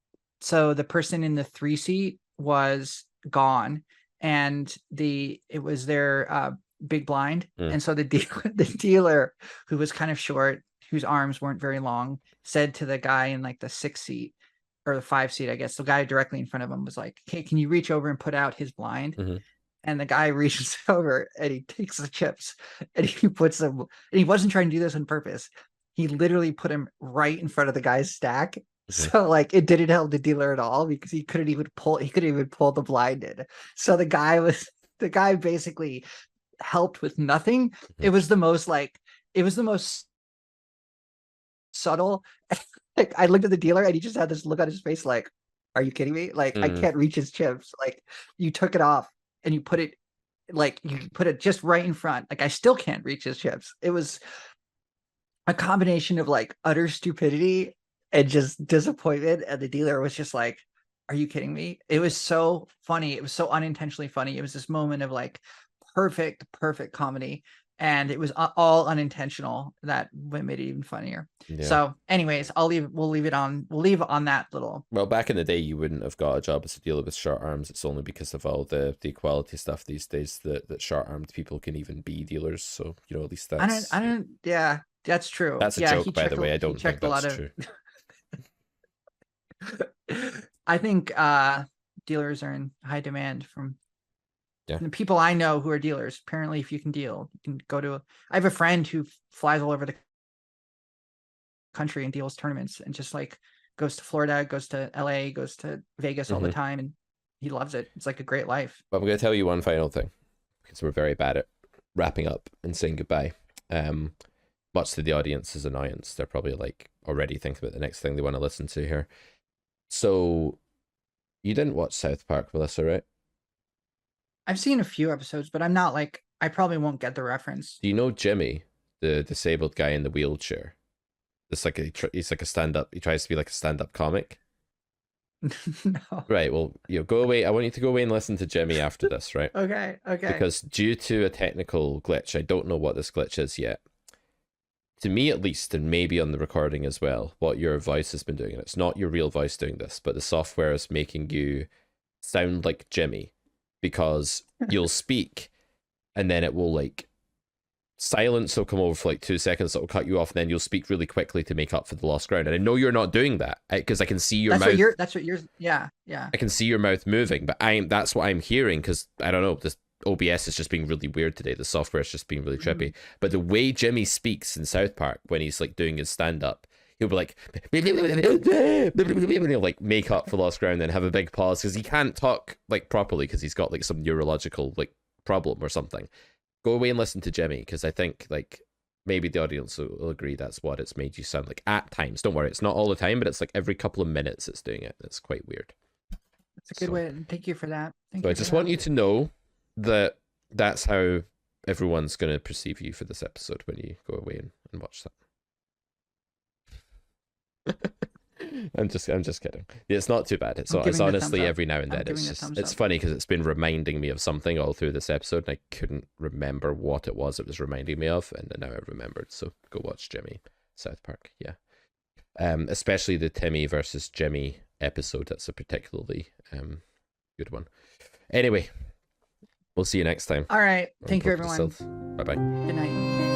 so the person in the 3 seat was gone, and it was their big blind, Mm. and so the dealer, who was kind of short, whose arms weren't very long, said to the guy in like the 6 seat or the 5 seat, I guess, the guy directly in front of him was like, "Hey, can you reach over and put out his blind?" Mm-hmm. And the guy reaches over and he takes the chips and he puts them, and he wasn't trying to do this on purpose. He literally put him right in front of the guy's stack. Mm-hmm. So like it didn't help the dealer at all, because he couldn't even pull the blind in. So the guy basically helped with nothing. Mm-hmm. It was the most subtle. Like I looked at the dealer and he just had this look on his face like, are you kidding me? Like I can't reach his chips. Like you took it off and you put it just right in front. Like I still can't reach his chips. It was a combination of like utter stupidity and just disappointment. And the dealer was just like, are you kidding me? It was so funny. It was so unintentionally funny. It was this moment of like perfect comedy. And it was all unintentional. That made it even funnier. Yeah. So anyways, we'll leave on that little. Well, back in the day, you wouldn't have got a job as a dealer with short arms. It's only because of all the equality stuff these days that short armed people can even be dealers. So, you know, at least that's... I don't, yeah, that's true. That's a yeah, joke, by the way. I don't think that's true. I think dealers are in high demand from the people I know who are dealers. Apparently, if you can deal, you can go to. I have a friend who flies all over the country and deals tournaments, and just like goes to Florida, goes to LA, goes to Vegas all the time, and he loves it. It's like a great life. But I'm going to tell you one final thing, because we're very bad at wrapping up and saying goodbye. Much to the audience's annoyance, they're probably like already thinking about the next thing they want to listen to here. So, you didn't watch South Park, Melissa, right? I've seen a few episodes, but I'm not like, I probably won't get the reference. Do you know Jimmy, the disabled guy in the wheelchair? It's like he's like a stand-up. He tries to be like a stand-up comic. No. Right. Well, go away. I want you to go away and listen to Jimmy after this, right? Okay. Because due to a technical glitch, I don't know what this glitch is yet. To me, at least, and maybe on the recording as well, what your voice has been doing, and it's not your real voice doing this, but the software is making you sound like Jimmy, because you'll speak and then it will like silence will come over for like 2 seconds, that will cut you off, and then you'll speak really quickly to make up for the lost ground. And I know you're not doing that because I can see your mouth. That's what you're. Yeah. I can see your mouth moving, but that's what I'm hearing, because I don't know, this OBS is just being really weird today. The software is just being really trippy. But the way Jimmy speaks in South Park when he's like doing his stand-up, he'll be like, he'll like make up for lost ground and have a big pause because he can't talk like properly because he's got like some neurological like problem or something. Go away and listen to Jimmy, because I think like maybe the audience will agree that's what it's made you sound like at times. Don't worry, it's not all the time, but it's like every couple of minutes it's doing it. It's quite weird. That's a good way. Thank you for that. So I just want you to know that that's how everyone's going to perceive you for this episode when you go away and watch that. I'm just kidding. It's not too bad. It's honestly every now and then. It's funny because it's been reminding me of something all through this episode, and I couldn't remember what it was reminding me of, and now I've remembered. So go watch Jimmy, South Park. Yeah, especially the Timmy versus Jimmy episode. That's a particularly good one. Anyway, We'll see you next time. All right. on Thank you, Poker everyone. Distilled. Bye bye. Good night.